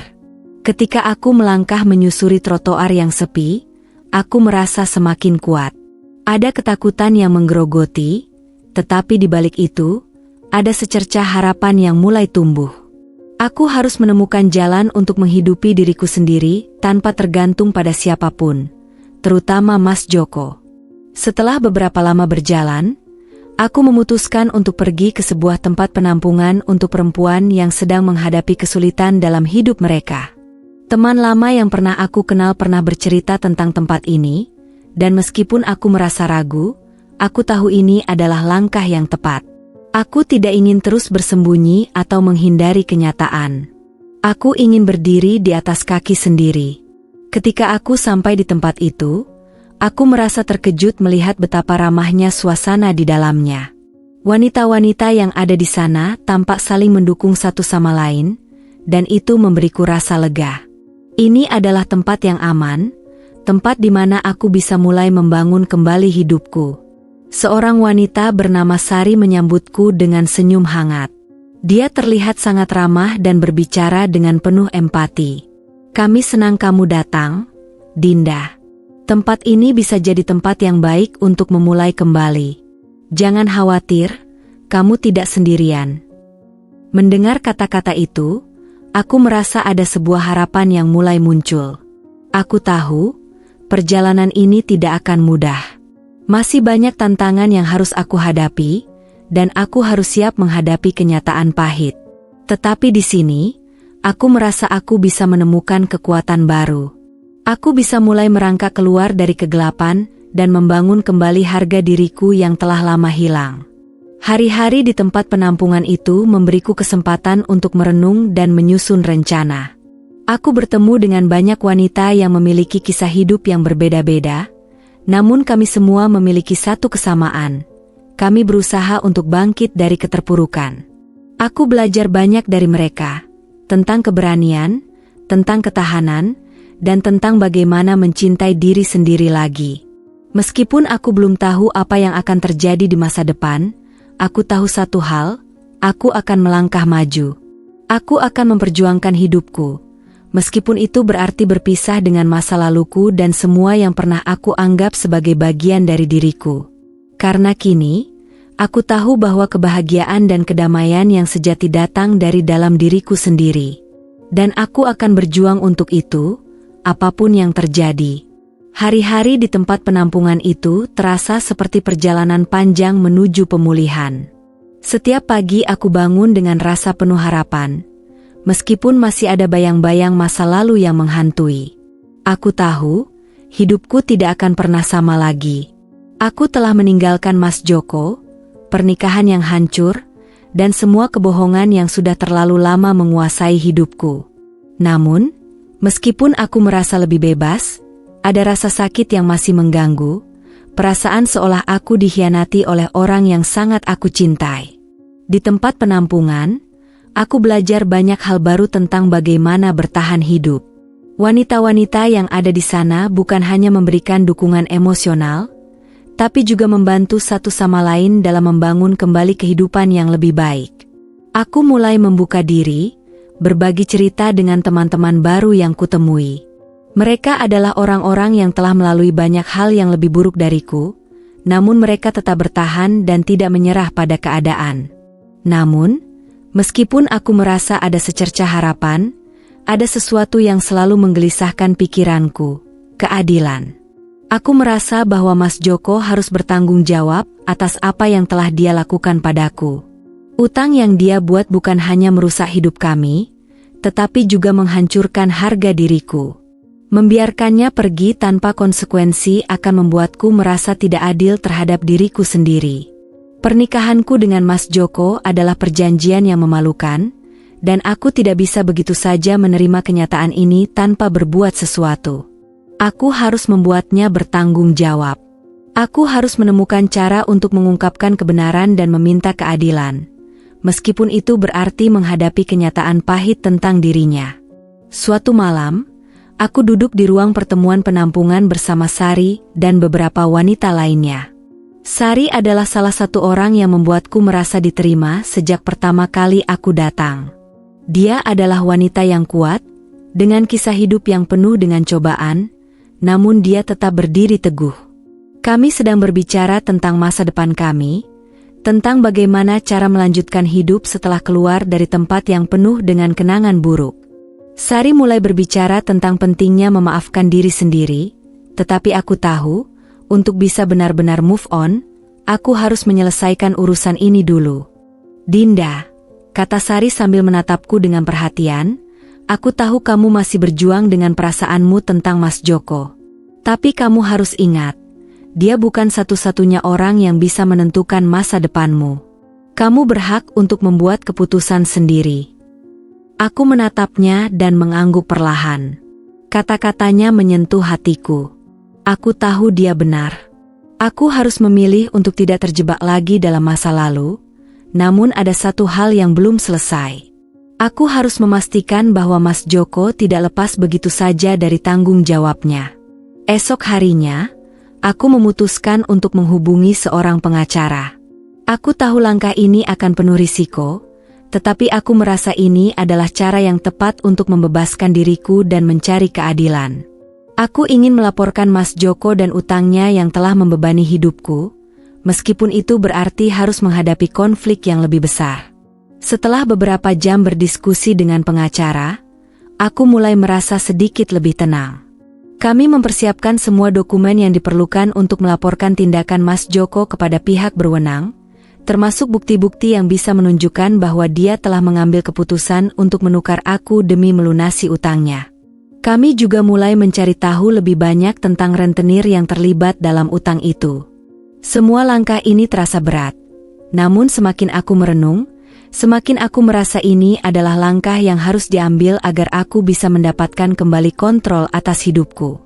Ketika aku melangkah menyusuri trotoar yang sepi, aku merasa semakin kuat. Ada ketakutan yang menggerogoti, tetapi di balik itu, ada secercah harapan yang mulai tumbuh. Aku harus menemukan jalan untuk menghidupi diriku sendiri tanpa tergantung pada siapapun, terutama Mas Joko. Setelah beberapa lama berjalan, aku memutuskan untuk pergi ke sebuah tempat penampungan untuk perempuan yang sedang menghadapi kesulitan dalam hidup mereka. Teman lama yang pernah aku kenal pernah bercerita tentang tempat ini, dan meskipun aku merasa ragu, aku tahu ini adalah langkah yang tepat. Aku tidak ingin terus bersembunyi atau menghindari kenyataan. Aku ingin berdiri di atas kaki sendiri. Ketika aku sampai di tempat itu, aku merasa terkejut melihat betapa ramahnya suasana di dalamnya. Wanita-wanita yang ada di sana tampak saling mendukung satu sama lain, dan itu memberiku rasa lega. Ini adalah tempat yang aman, tempat di mana aku bisa mulai membangun kembali hidupku. Seorang wanita bernama Sari menyambutku dengan senyum hangat. Dia terlihat sangat ramah dan berbicara dengan penuh empati. Kami senang kamu datang, Dinda. Tempat ini bisa jadi tempat yang baik untuk memulai kembali. Jangan khawatir, kamu tidak sendirian. Mendengar kata-kata itu, aku merasa ada sebuah harapan yang mulai muncul. Aku tahu, perjalanan ini tidak akan mudah. Masih banyak tantangan yang harus aku hadapi, dan aku harus siap menghadapi kenyataan pahit. Tetapi di sini, aku merasa aku bisa menemukan kekuatan baru. Aku bisa mulai merangkak keluar dari kegelapan dan membangun kembali harga diriku yang telah lama hilang. Hari-hari di tempat penampungan itu memberiku kesempatan untuk merenung dan menyusun rencana. Aku bertemu dengan banyak wanita yang memiliki kisah hidup yang berbeda-beda, namun kami semua memiliki satu kesamaan. Kami berusaha untuk bangkit dari keterpurukan. Aku belajar banyak dari mereka, tentang keberanian, tentang ketahanan, dan tentang bagaimana mencintai diri sendiri lagi. Meskipun aku belum tahu apa yang akan terjadi di masa depan, aku tahu satu hal, aku akan melangkah maju. Aku akan memperjuangkan hidupku. Meskipun itu berarti berpisah dengan masa laluku dan semua yang pernah aku anggap sebagai bagian dari diriku. Karena kini, Aku tahu bahwa kebahagiaan dan kedamaian yang sejati datang dari dalam diriku sendiri. Dan aku akan berjuang untuk itu, apapun yang terjadi. Hari-hari di tempat penampungan itu terasa seperti perjalanan panjang menuju pemulihan. Setiap pagi aku bangun dengan rasa penuh harapan, meskipun masih ada bayang-bayang masa lalu yang menghantui. Aku tahu, hidupku tidak akan pernah sama lagi. Aku telah meninggalkan Mas Joko, pernikahan yang hancur, dan semua kebohongan yang sudah terlalu lama menguasai hidupku. Namun, meskipun aku merasa lebih bebas, ada rasa sakit yang masih mengganggu, perasaan seolah aku dikhianati oleh orang yang sangat aku cintai. Di tempat penampungan, aku belajar banyak hal baru tentang bagaimana bertahan hidup. Wanita-wanita yang ada di sana bukan hanya memberikan dukungan emosional, tapi juga membantu satu sama lain dalam membangun kembali kehidupan yang lebih baik. Aku mulai membuka diri, berbagi cerita dengan teman-teman baru yang kutemui. Mereka adalah orang-orang yang telah melalui banyak hal yang lebih buruk dariku, namun mereka tetap bertahan dan tidak menyerah pada keadaan. Namun, meskipun aku merasa ada secercah harapan, ada sesuatu yang selalu menggelisahkan pikiranku, keadilan. Aku merasa bahwa Mas Joko harus bertanggung jawab atas apa yang telah dia lakukan padaku. Utang yang dia buat bukan hanya merusak hidup kami, tetapi juga menghancurkan harga diriku. Membiarkannya pergi tanpa konsekuensi akan membuatku merasa tidak adil terhadap diriku sendiri. Pernikahanku dengan Mas Joko adalah perjanjian yang memalukan, dan aku tidak bisa begitu saja menerima kenyataan ini tanpa berbuat sesuatu. Aku harus membuatnya bertanggung jawab. Aku harus menemukan cara untuk mengungkapkan kebenaran dan meminta keadilan, meskipun itu berarti menghadapi kenyataan pahit tentang dirinya. Suatu malam, aku duduk di ruang pertemuan penampungan bersama Sari dan beberapa wanita lainnya. Sari adalah salah satu orang yang membuatku merasa diterima sejak pertama kali aku datang. Dia adalah wanita yang kuat, dengan kisah hidup yang penuh dengan cobaan, namun dia tetap berdiri teguh. Kami sedang berbicara tentang masa depan kami, tentang bagaimana cara melanjutkan hidup setelah keluar dari tempat yang penuh dengan kenangan buruk. Sari mulai berbicara tentang pentingnya memaafkan diri sendiri, tetapi aku tahu, untuk bisa benar-benar move on, aku harus menyelesaikan urusan ini dulu. Dinda, kata Sari sambil menatapku dengan perhatian, aku tahu kamu masih berjuang dengan perasaanmu tentang Mas Joko. Tapi kamu harus ingat, dia bukan satu-satunya orang yang bisa menentukan masa depanmu. Kamu berhak untuk membuat keputusan sendiri. Aku menatapnya dan mengangguk perlahan. Kata-katanya menyentuh hatiku. Aku tahu dia benar. Aku harus memilih untuk tidak terjebak lagi dalam masa lalu, namun ada satu hal yang belum selesai. Aku harus memastikan bahwa Mas Joko tidak lepas begitu saja dari tanggung jawabnya. Esok harinya, aku memutuskan untuk menghubungi seorang pengacara. Aku tahu langkah ini akan penuh risiko, tetapi aku merasa ini adalah cara yang tepat untuk membebaskan diriku dan mencari keadilan. Aku ingin melaporkan Mas Joko dan utangnya yang telah membebani hidupku, meskipun itu berarti harus menghadapi konflik yang lebih besar. Setelah beberapa jam berdiskusi dengan pengacara, aku mulai merasa sedikit lebih tenang. Kami mempersiapkan semua dokumen yang diperlukan untuk melaporkan tindakan Mas Joko kepada pihak berwenang, termasuk bukti-bukti yang bisa menunjukkan bahwa dia telah mengambil keputusan untuk menukar aku demi melunasi utangnya. Kami juga mulai mencari tahu lebih banyak tentang rentenir yang terlibat dalam utang itu. Semua langkah ini terasa berat. Namun semakin aku merenung, semakin aku merasa ini adalah langkah yang harus diambil agar aku bisa mendapatkan kembali kontrol atas hidupku.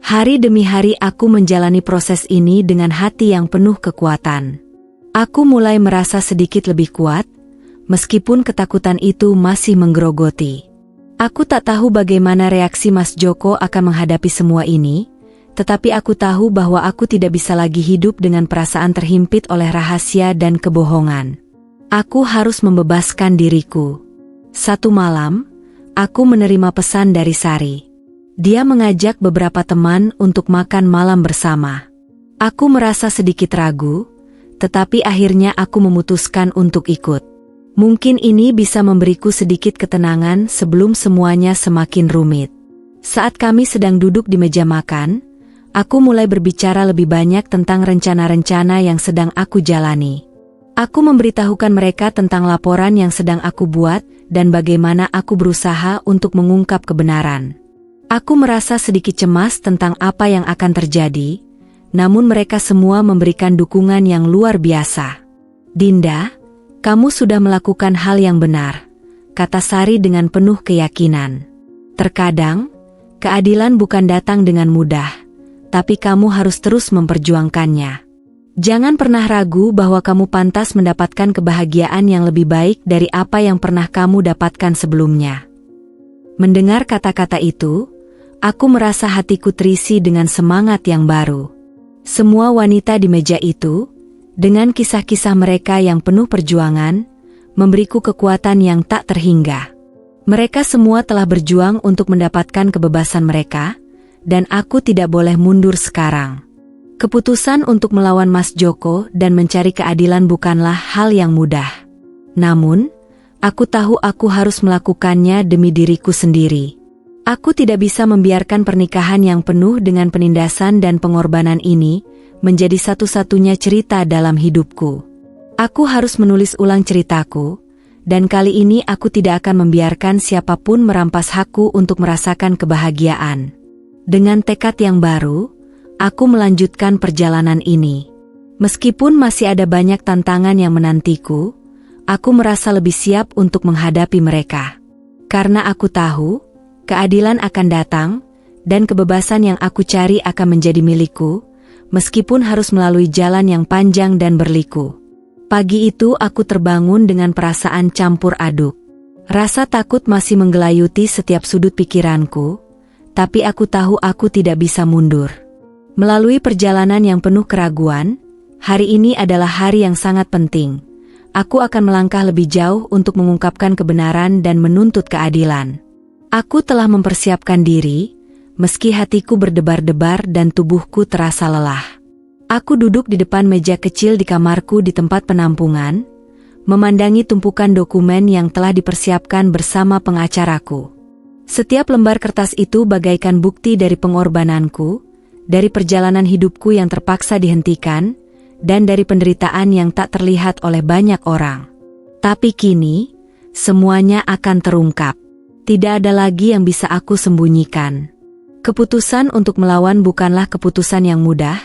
Hari demi hari aku menjalani proses ini dengan hati yang penuh kekuatan. Aku mulai merasa sedikit lebih kuat, meskipun ketakutan itu masih menggerogoti. Aku tak tahu bagaimana reaksi Mas Joko akan menghadapi semua ini, tetapi aku tahu bahwa aku tidak bisa lagi hidup dengan perasaan terhimpit oleh rahasia dan kebohongan. Aku harus membebaskan diriku. Satu malam, aku menerima pesan dari Sari. Dia mengajak beberapa teman untuk makan malam bersama. Aku merasa sedikit ragu, tetapi akhirnya aku memutuskan untuk ikut. Mungkin ini bisa memberiku sedikit ketenangan sebelum semuanya semakin rumit. Saat kami sedang duduk di meja makan, aku mulai berbicara lebih banyak tentang rencana-rencana yang sedang aku jalani. Aku memberitahukan mereka tentang laporan yang sedang aku buat dan bagaimana aku berusaha untuk mengungkap kebenaran. Aku merasa sedikit cemas tentang apa yang akan terjadi, namun mereka semua memberikan dukungan yang luar biasa. "Dinda, kamu sudah melakukan hal yang benar," kata Sari dengan penuh keyakinan. "Terkadang, keadilan bukan datang dengan mudah, tapi kamu harus terus memperjuangkannya. Jangan pernah ragu bahwa kamu pantas mendapatkan kebahagiaan yang lebih baik dari apa yang pernah kamu dapatkan sebelumnya." Mendengar kata-kata itu, aku merasa hatiku terisi dengan semangat yang baru. Semua wanita di meja itu, dengan kisah-kisah mereka yang penuh perjuangan, memberiku kekuatan yang tak terhingga. Mereka semua telah berjuang untuk mendapatkan kebebasan mereka, dan aku tidak boleh mundur sekarang. Keputusan untuk melawan Mas Joko dan mencari keadilan bukanlah hal yang mudah. Namun, aku tahu aku harus melakukannya demi diriku sendiri. Aku tidak bisa membiarkan pernikahan yang penuh dengan penindasan dan pengorbanan ini menjadi satu-satunya cerita dalam hidupku. Aku harus menulis ulang ceritaku, dan kali ini aku tidak akan membiarkan siapapun merampas hakku untuk merasakan kebahagiaan. Dengan tekad yang baru, aku melanjutkan perjalanan ini. Meskipun masih ada banyak tantangan yang menantiku, aku merasa lebih siap untuk menghadapi mereka. Karena aku tahu, keadilan akan datang, dan kebebasan yang aku cari akan menjadi milikku, meskipun harus melalui jalan yang panjang dan berliku. Pagi itu aku terbangun dengan perasaan campur aduk. Rasa takut masih menggelayuti setiap sudut pikiranku, tapi aku tahu aku tidak bisa mundur. Melalui perjalanan yang penuh keraguan, hari ini adalah hari yang sangat penting. Aku akan melangkah lebih jauh untuk mengungkapkan kebenaran dan menuntut keadilan. Aku telah mempersiapkan diri, meski hatiku berdebar-debar dan tubuhku terasa lelah. Aku duduk di depan meja kecil di kamarku di tempat penampungan, memandangi tumpukan dokumen yang telah dipersiapkan bersama pengacaraku. Setiap lembar kertas itu bagaikan bukti dari pengorbananku, dari perjalanan hidupku yang terpaksa dihentikan, dan dari penderitaan yang tak terlihat oleh banyak orang. Tapi kini, semuanya akan terungkap. Tidak ada lagi yang bisa aku sembunyikan. Keputusan untuk melawan bukanlah keputusan yang mudah,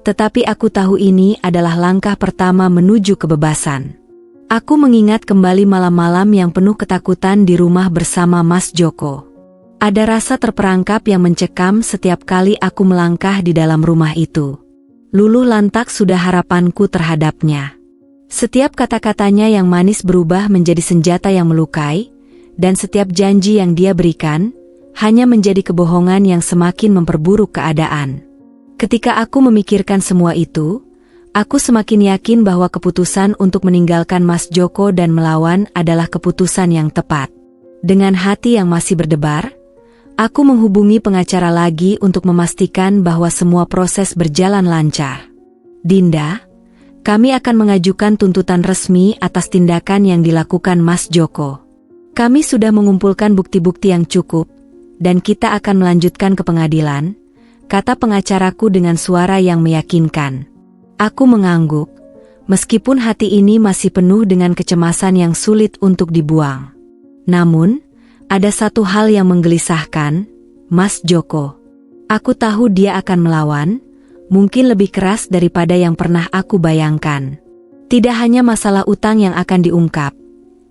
tetapi aku tahu ini adalah langkah pertama menuju kebebasan. Aku mengingat kembali malam-malam yang penuh ketakutan di rumah bersama Mas Joko. Ada rasa terperangkap yang mencekam setiap kali aku melangkah di dalam rumah itu. Luluh lantak sudah harapanku terhadapnya. Setiap kata-katanya yang manis berubah menjadi senjata yang melukai, dan setiap janji yang dia berikan hanya menjadi kebohongan yang semakin memperburuk keadaan. Ketika aku memikirkan semua itu, aku semakin yakin bahwa keputusan untuk meninggalkan Mas Joko dan melawan adalah keputusan yang tepat. Dengan hati yang masih berdebar, aku menghubungi pengacara lagi untuk memastikan bahwa semua proses berjalan lancar. "Dinda, kami akan mengajukan tuntutan resmi atas tindakan yang dilakukan Mas Joko. Kami sudah mengumpulkan bukti-bukti yang cukup, dan kita akan melanjutkan ke pengadilan," kata pengacaraku dengan suara yang meyakinkan. Aku mengangguk, meskipun hati ini masih penuh dengan kecemasan yang sulit untuk dibuang. Namun, ada satu hal yang menggelisahkan, Mas Joko. Aku tahu dia akan melawan, mungkin lebih keras daripada yang pernah aku bayangkan. Tidak hanya masalah utang yang akan diungkap,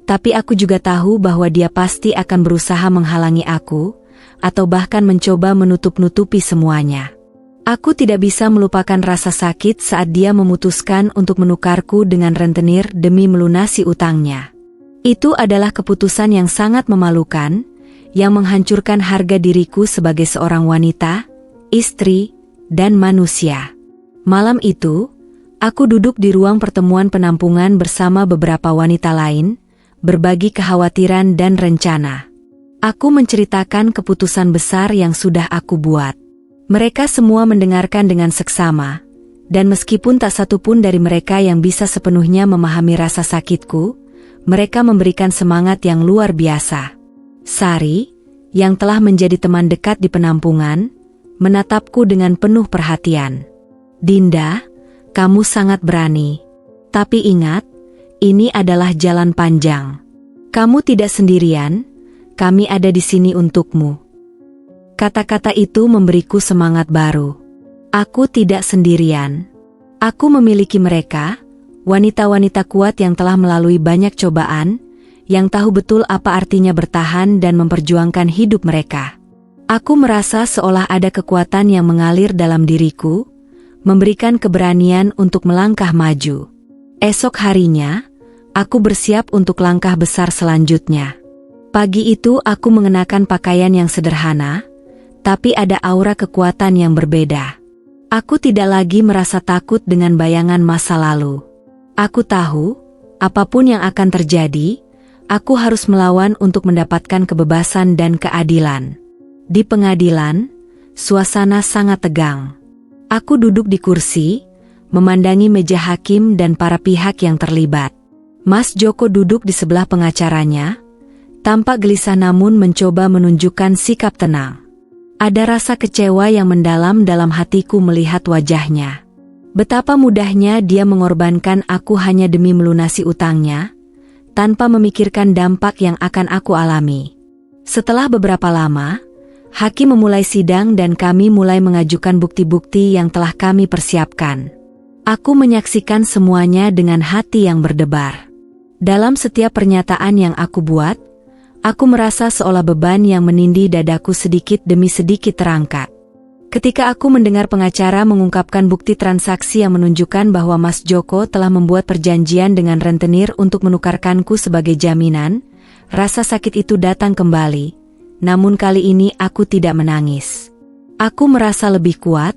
tapi aku juga tahu bahwa dia pasti akan berusaha menghalangi aku, atau bahkan mencoba menutup-nutupi semuanya. Aku tidak bisa melupakan rasa sakit saat dia memutuskan untuk menukarku dengan rentenir demi melunasi utangnya. Itu adalah keputusan yang sangat memalukan, yang menghancurkan harga diriku sebagai seorang wanita, istri, dan manusia. Malam itu, aku duduk di ruang pertemuan penampungan bersama beberapa wanita lain, berbagi kekhawatiran dan rencana. Aku menceritakan keputusan besar yang sudah aku buat. Mereka semua mendengarkan dengan seksama, Dan meskipun tak satu pun dari mereka yang bisa sepenuhnya memahami rasa sakitku, mereka memberikan semangat yang luar biasa. Sari, yang telah menjadi teman dekat di penampungan, menatapku dengan penuh perhatian. Dinda, kamu sangat berani. Tapi ingat, ini adalah jalan panjang. Kamu tidak sendirian, kami ada di sini untukmu. Kata-kata itu memberiku semangat baru. Aku tidak sendirian. Aku memiliki mereka, wanita-wanita kuat yang telah melalui banyak cobaan, yang tahu betul apa artinya bertahan dan memperjuangkan hidup mereka. Aku merasa seolah ada kekuatan yang mengalir dalam diriku, memberikan keberanian untuk melangkah maju. Esok harinya, aku bersiap untuk langkah besar selanjutnya. Pagi itu aku mengenakan pakaian yang sederhana, tapi ada aura kekuatan yang berbeda. Aku tidak lagi merasa takut dengan bayangan masa lalu. Aku tahu, apapun yang akan terjadi, aku harus melawan untuk mendapatkan kebebasan dan keadilan. Di pengadilan, suasana sangat tegang. Aku duduk di kursi, memandangi meja hakim dan para pihak yang terlibat. Mas Joko duduk di sebelah pengacaranya, tampak gelisah namun mencoba menunjukkan sikap tenang. Ada rasa kecewa yang mendalam dalam hatiku melihat wajahnya. Betapa mudahnya dia mengorbankan aku hanya demi melunasi utangnya, tanpa memikirkan dampak yang akan aku alami. Setelah beberapa lama, hakim memulai sidang dan kami mulai mengajukan bukti-bukti yang telah kami persiapkan. Aku menyaksikan semuanya dengan hati yang berdebar. Dalam setiap pernyataan yang aku buat, aku merasa seolah beban yang menindih dadaku sedikit demi sedikit terangkat. Ketika aku mendengar pengacara mengungkapkan bukti transaksi yang menunjukkan bahwa Mas Joko telah membuat perjanjian dengan rentenir untuk menukarkanku sebagai jaminan, rasa sakit itu datang kembali. Namun kali ini aku tidak menangis. Aku merasa lebih kuat,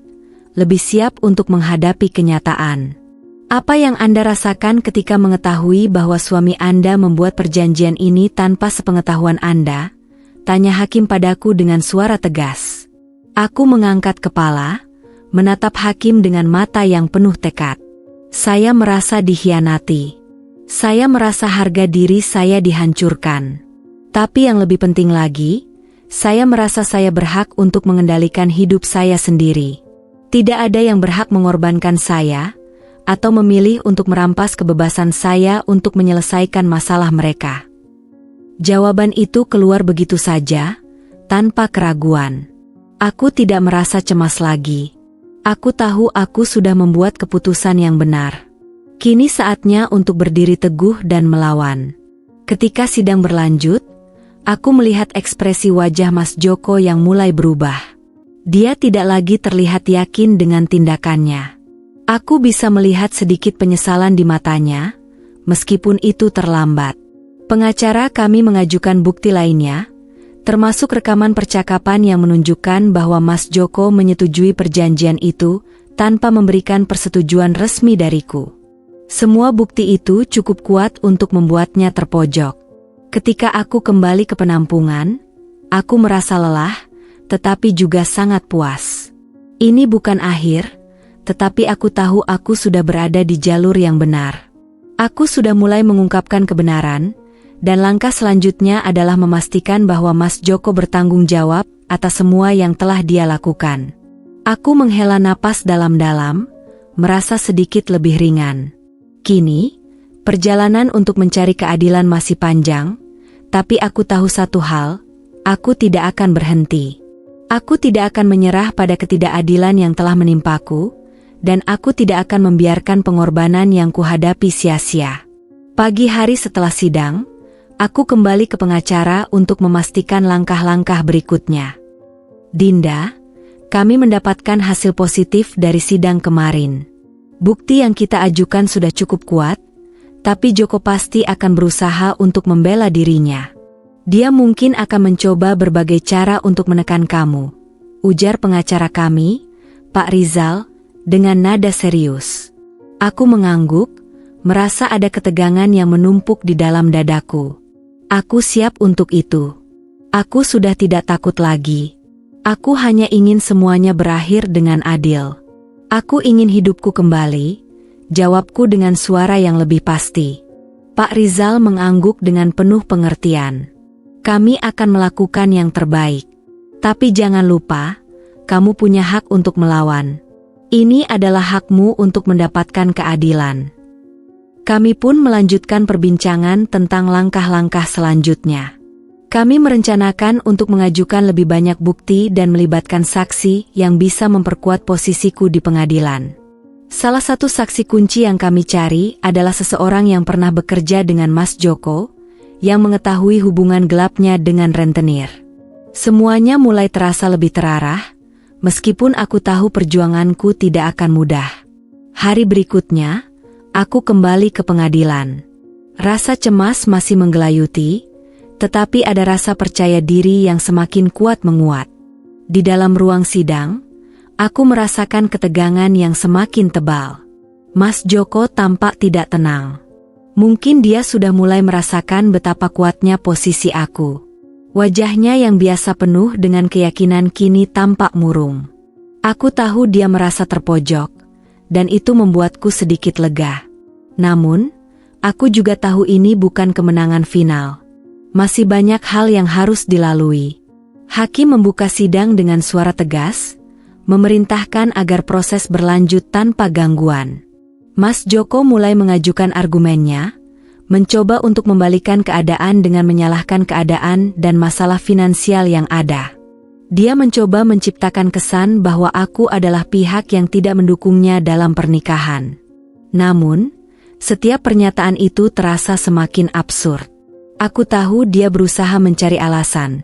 lebih siap untuk menghadapi kenyataan. Apa yang Anda rasakan ketika mengetahui bahwa suami Anda membuat perjanjian ini tanpa sepengetahuan Anda? Tanya hakim padaku dengan suara tegas. Aku mengangkat kepala, menatap hakim dengan mata yang penuh tekad. Saya merasa dikhianati. Saya merasa harga diri saya dihancurkan. Tapi yang lebih penting lagi, saya merasa saya berhak untuk mengendalikan hidup saya sendiri. Tidak ada yang berhak mengorbankan saya, atau memilih untuk merampas kebebasan saya untuk menyelesaikan masalah mereka. Jawaban itu keluar begitu saja, tanpa keraguan. Aku tidak merasa cemas lagi. Aku tahu aku sudah membuat keputusan yang benar. Kini saatnya untuk berdiri teguh dan melawan. Ketika sidang berlanjut, aku melihat ekspresi wajah Mas Joko yang mulai berubah. Dia tidak lagi terlihat yakin dengan tindakannya. Aku bisa melihat sedikit penyesalan di matanya, meskipun itu terlambat. Pengacara kami mengajukan bukti lainnya, termasuk rekaman percakapan yang menunjukkan bahwa Mas Joko menyetujui perjanjian itu tanpa memberikan persetujuan resmi dariku. Semua bukti itu cukup kuat untuk membuatnya terpojok. Ketika aku kembali ke penampungan, aku merasa lelah, tetapi juga sangat puas. Ini bukan akhir, tetapi aku tahu aku sudah berada di jalur yang benar. Aku sudah mulai mengungkapkan kebenaran, dan langkah selanjutnya adalah memastikan bahwa Mas Joko bertanggung jawab atas semua yang telah dia lakukan. Aku menghela napas dalam-dalam, merasa sedikit lebih ringan. Kini, perjalanan untuk mencari keadilan masih panjang, tapi aku tahu satu hal, aku tidak akan berhenti. Aku tidak akan menyerah pada ketidakadilan yang telah menimpaku, dan aku tidak akan membiarkan pengorbanan yang kuhadapi sia-sia. Pagi hari setelah sidang, aku kembali ke pengacara untuk memastikan langkah-langkah berikutnya. Dinda, kami mendapatkan hasil positif dari sidang kemarin. Bukti yang kita ajukan sudah cukup kuat, tapi Joko pasti akan berusaha untuk membela dirinya. Dia mungkin akan mencoba berbagai cara untuk menekan kamu, ujar pengacara kami, Pak Rizal, dengan nada serius. Aku mengangguk, merasa ada ketegangan yang menumpuk di dalam dadaku. Aku siap untuk itu. Aku sudah tidak takut lagi. Aku hanya ingin semuanya berakhir dengan adil. Aku ingin hidupku kembali, jawabku dengan suara yang lebih pasti. Pak Rizal mengangguk dengan penuh pengertian. Kami akan melakukan yang terbaik. Tapi jangan lupa, kamu punya hak untuk melawan. Ini adalah hakmu untuk mendapatkan keadilan. Kami pun melanjutkan perbincangan tentang langkah-langkah selanjutnya. Kami merencanakan untuk mengajukan lebih banyak bukti dan melibatkan saksi yang bisa memperkuat posisiku di pengadilan. Salah satu saksi kunci yang kami cari adalah seseorang yang pernah bekerja dengan Mas Joko, yang mengetahui hubungan gelapnya dengan rentenir. Semuanya mulai terasa lebih terarah, meskipun aku tahu perjuanganku tidak akan mudah. Hari berikutnya, aku kembali ke pengadilan. Rasa cemas masih menggelayuti, tetapi ada rasa percaya diri yang semakin kuat menguat. Di dalam ruang sidang, aku merasakan ketegangan yang semakin tebal. Mas Joko tampak tidak tenang. Mungkin dia sudah mulai merasakan betapa kuatnya posisi aku. Wajahnya yang biasa penuh dengan keyakinan kini tampak murung. Aku tahu dia merasa terpojok, dan itu membuatku sedikit lega. Namun, aku juga tahu ini bukan kemenangan final. Masih banyak hal yang harus dilalui. Hakim membuka sidang dengan suara tegas, memerintahkan agar proses berlanjut tanpa gangguan. Mas Joko mulai mengajukan argumennya, mencoba untuk membalikan keadaan dengan menyalahkan keadaan dan masalah finansial yang ada. Dia mencoba menciptakan kesan bahwa aku adalah pihak yang tidak mendukungnya dalam pernikahan. Namun, setiap pernyataan itu terasa semakin absurd. Aku tahu dia berusaha mencari alasan.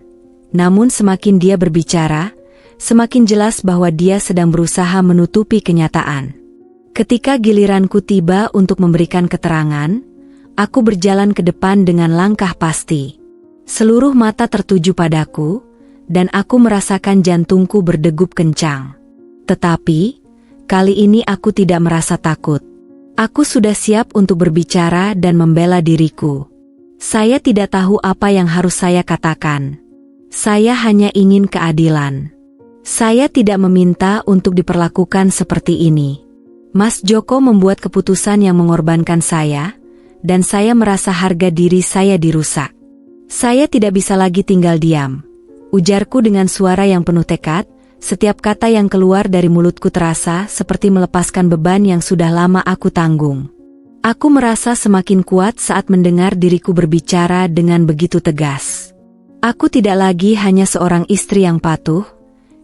Namun semakin dia berbicara, semakin jelas bahwa dia sedang berusaha menutupi kenyataan. Ketika giliranku tiba untuk memberikan keterangan, aku berjalan ke depan dengan langkah pasti. Seluruh mata tertuju padaku, dan aku merasakan jantungku berdegup kencang. Tetapi, kali ini aku tidak merasa takut. Aku sudah siap untuk berbicara dan membela diriku. Saya tidak tahu apa yang harus saya katakan. Saya hanya ingin keadilan. Saya tidak meminta untuk diperlakukan seperti ini. Mas Joko membuat keputusan yang mengorbankan saya, dan saya merasa harga diri saya dirusak. Saya tidak bisa lagi tinggal diam. Ujarku dengan suara yang penuh tekad, setiap kata yang keluar dari mulutku terasa seperti melepaskan beban yang sudah lama aku tanggung. Aku merasa semakin kuat saat mendengar diriku berbicara dengan begitu tegas. Aku tidak lagi hanya seorang istri yang patuh,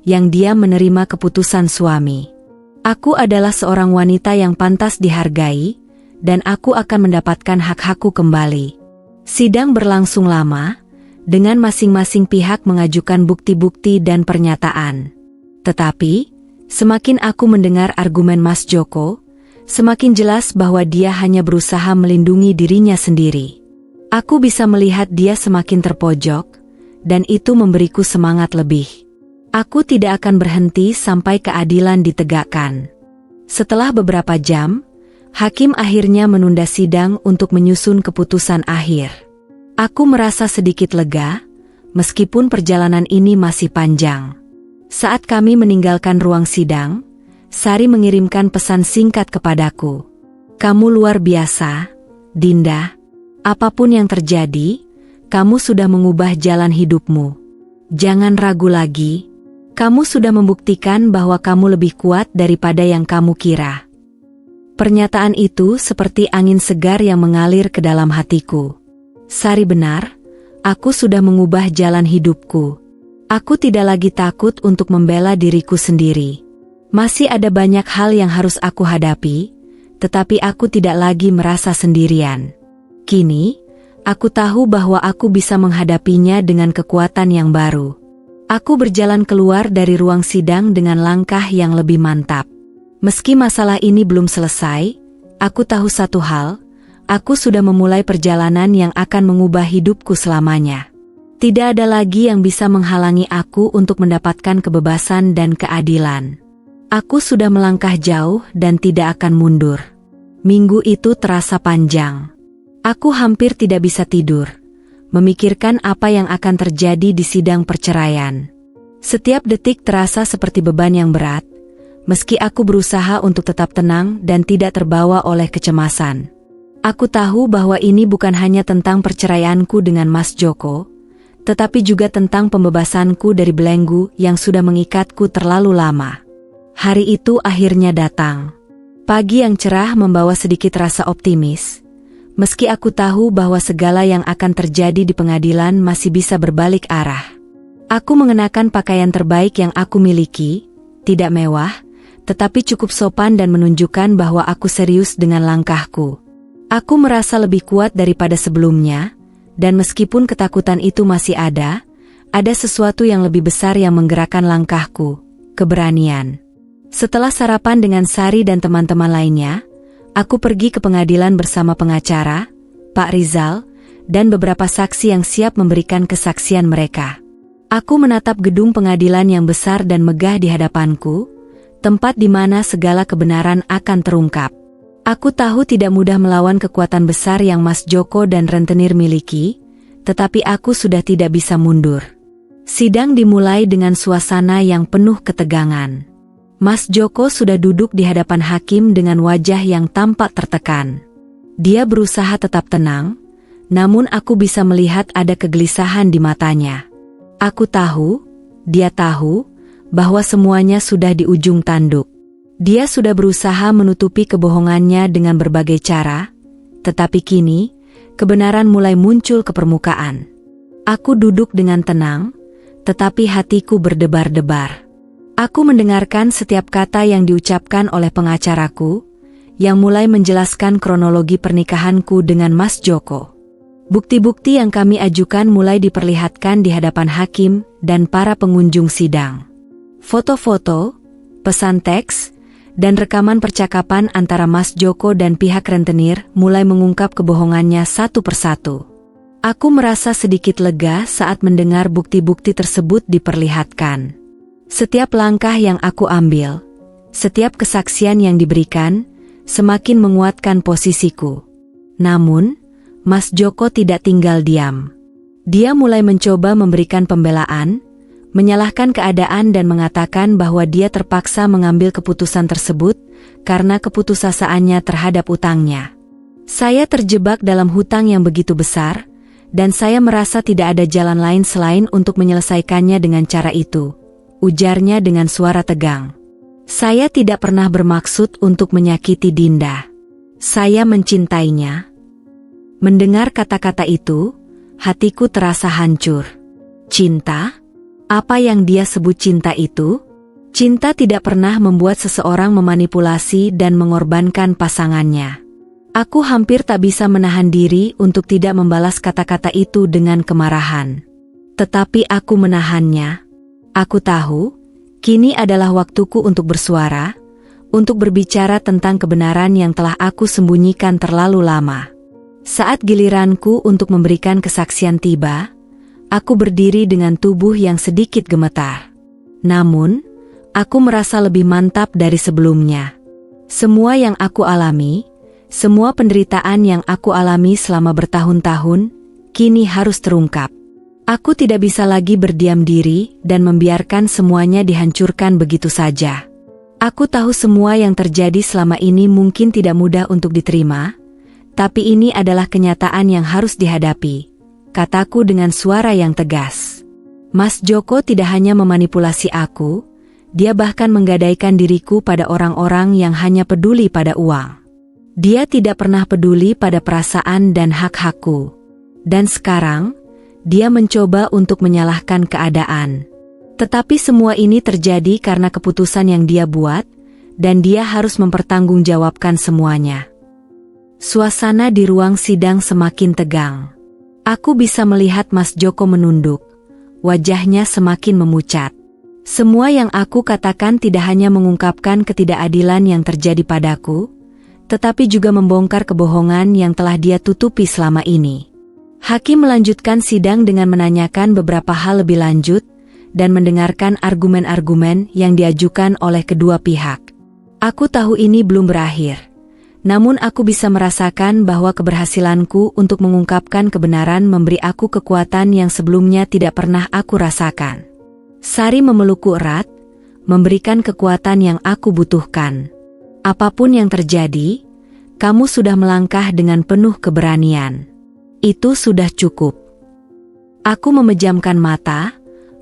yang diam menerima keputusan suami. Aku adalah seorang wanita yang pantas dihargai, dan aku akan mendapatkan hak-hakku kembali. Sidang berlangsung lama, dengan masing-masing pihak mengajukan bukti-bukti dan pernyataan. Tetapi, semakin aku mendengar argumen Mas Joko, semakin jelas bahwa dia hanya berusaha melindungi dirinya sendiri. Aku bisa melihat dia semakin terpojok, dan itu memberiku semangat lebih. Aku tidak akan berhenti sampai keadilan ditegakkan. Setelah beberapa jam, hakim akhirnya menunda sidang untuk menyusun keputusan akhir. Aku merasa sedikit lega, meskipun perjalanan ini masih panjang. Saat kami meninggalkan ruang sidang, Sari mengirimkan pesan singkat kepadaku. Kamu luar biasa, Dinda. Apapun yang terjadi, kamu sudah mengubah jalan hidupmu. Jangan ragu lagi. Kamu sudah membuktikan bahwa kamu lebih kuat daripada yang kamu kira. Pernyataan itu seperti angin segar yang mengalir ke dalam hatiku. Sari benar, aku sudah mengubah jalan hidupku. Aku tidak lagi takut untuk membela diriku sendiri. Masih ada banyak hal yang harus aku hadapi, tetapi aku tidak lagi merasa sendirian. Kini, aku tahu bahwa aku bisa menghadapinya dengan kekuatan yang baru. Aku berjalan keluar dari ruang sidang dengan langkah yang lebih mantap. Meski masalah ini belum selesai, aku tahu satu hal, aku sudah memulai perjalanan yang akan mengubah hidupku selamanya. Tidak ada lagi yang bisa menghalangi aku untuk mendapatkan kebebasan dan keadilan. Aku sudah melangkah jauh dan tidak akan mundur. Minggu itu terasa panjang. Aku hampir tidak bisa tidur, memikirkan apa yang akan terjadi di sidang perceraian. Setiap detik terasa seperti beban yang berat, meski aku berusaha untuk tetap tenang dan tidak terbawa oleh kecemasan. Aku tahu bahwa ini bukan hanya tentang perceraianku dengan Mas Joko, tetapi juga tentang pembebasanku dari belenggu yang sudah mengikatku terlalu lama. Hari itu akhirnya datang. Pagi yang cerah membawa sedikit rasa optimis. Meski aku tahu bahwa segala yang akan terjadi di pengadilan masih bisa berbalik arah. Aku mengenakan pakaian terbaik yang aku miliki, tidak mewah, tetapi cukup sopan dan menunjukkan bahwa aku serius dengan langkahku. Aku merasa lebih kuat daripada sebelumnya, dan meskipun ketakutan itu masih ada sesuatu yang lebih besar yang menggerakkan langkahku, keberanian. Setelah sarapan dengan Sari dan teman-teman lainnya, aku pergi ke pengadilan bersama pengacara, Pak Rizal, dan beberapa saksi yang siap memberikan kesaksian mereka. Aku menatap gedung pengadilan yang besar dan megah di hadapanku, tempat di mana segala kebenaran akan terungkap. Aku tahu tidak mudah melawan kekuatan besar yang Mas Joko dan rentenir miliki, tetapi aku sudah tidak bisa mundur. Sidang dimulai dengan suasana yang penuh ketegangan. Mas Joko sudah duduk di hadapan hakim dengan wajah yang tampak tertekan. Dia berusaha tetap tenang, namun aku bisa melihat ada kegelisahan di matanya. Aku tahu, dia tahu, bahwa semuanya sudah di ujung tanduk. Dia sudah berusaha menutupi kebohongannya dengan berbagai cara, tetapi kini, kebenaran mulai muncul ke permukaan. Aku duduk dengan tenang, tetapi hatiku berdebar-debar. Aku mendengarkan setiap kata yang diucapkan oleh pengacaraku, yang mulai menjelaskan kronologi pernikahanku dengan Mas Joko. Bukti-bukti yang kami ajukan mulai diperlihatkan di hadapan hakim dan para pengunjung sidang. Foto-foto, pesan teks, dan rekaman percakapan antara Mas Joko dan pihak rentenir mulai mengungkap kebohongannya satu persatu. Aku merasa sedikit lega saat mendengar bukti-bukti tersebut diperlihatkan. Setiap langkah yang aku ambil, setiap kesaksian yang diberikan, semakin menguatkan posisiku. Namun, Mas Joko tidak tinggal diam. Dia mulai mencoba memberikan pembelaan, menyalahkan keadaan dan mengatakan bahwa dia terpaksa mengambil keputusan tersebut karena keputusasaannya terhadap utangnya. Saya terjebak dalam hutang yang begitu besar, dan saya merasa tidak ada jalan lain selain untuk menyelesaikannya dengan cara itu, ujarnya dengan suara tegang. Saya tidak pernah bermaksud untuk menyakiti Dinda. Saya mencintainya. Mendengar kata-kata itu, hatiku terasa hancur. Cinta? Apa yang dia sebut cinta itu? Cinta tidak pernah membuat seseorang memanipulasi dan mengorbankan pasangannya. Aku hampir tak bisa menahan diri untuk tidak membalas kata-kata itu dengan kemarahan. Tetapi aku menahannya. Aku tahu, kini adalah waktuku untuk bersuara, untuk berbicara tentang kebenaran yang telah aku sembunyikan terlalu lama. Saat giliranku untuk memberikan kesaksian tiba, aku berdiri dengan tubuh yang sedikit gemetar. Namun, aku merasa lebih mantap dari sebelumnya. Semua yang aku alami, semua penderitaan yang aku alami selama bertahun-tahun, kini harus terungkap. Aku tidak bisa lagi berdiam diri dan membiarkan semuanya dihancurkan begitu saja. Aku tahu semua yang terjadi selama ini mungkin tidak mudah untuk diterima, tapi ini adalah kenyataan yang harus dihadapi, kataku dengan suara yang tegas. Mas Joko tidak hanya memanipulasi aku, dia bahkan menggadaikan diriku pada orang-orang yang hanya peduli pada uang. Dia tidak pernah peduli pada perasaan dan hak-hakku. Dan sekarang, dia mencoba untuk menyalahkan keadaan. Tetapi semua ini terjadi karena keputusan yang dia buat, dan dia harus mempertanggungjawabkan semuanya. Suasana di ruang sidang semakin tegang. Aku bisa melihat Mas Joko menunduk. Wajahnya semakin memucat. Semua yang aku katakan tidak hanya mengungkapkan ketidakadilan yang terjadi padaku, tetapi juga membongkar kebohongan yang telah dia tutupi selama ini. Hakim melanjutkan sidang dengan menanyakan beberapa hal lebih lanjut dan mendengarkan argumen-argumen yang diajukan oleh kedua pihak. Aku tahu ini belum berakhir. Namun aku bisa merasakan bahwa keberhasilanku untuk mengungkapkan kebenaran memberi aku kekuatan yang sebelumnya tidak pernah aku rasakan. Sari memelukku erat, memberikan kekuatan yang aku butuhkan. Apapun yang terjadi, kamu sudah melangkah dengan penuh keberanian. Itu sudah cukup. Aku memejamkan mata,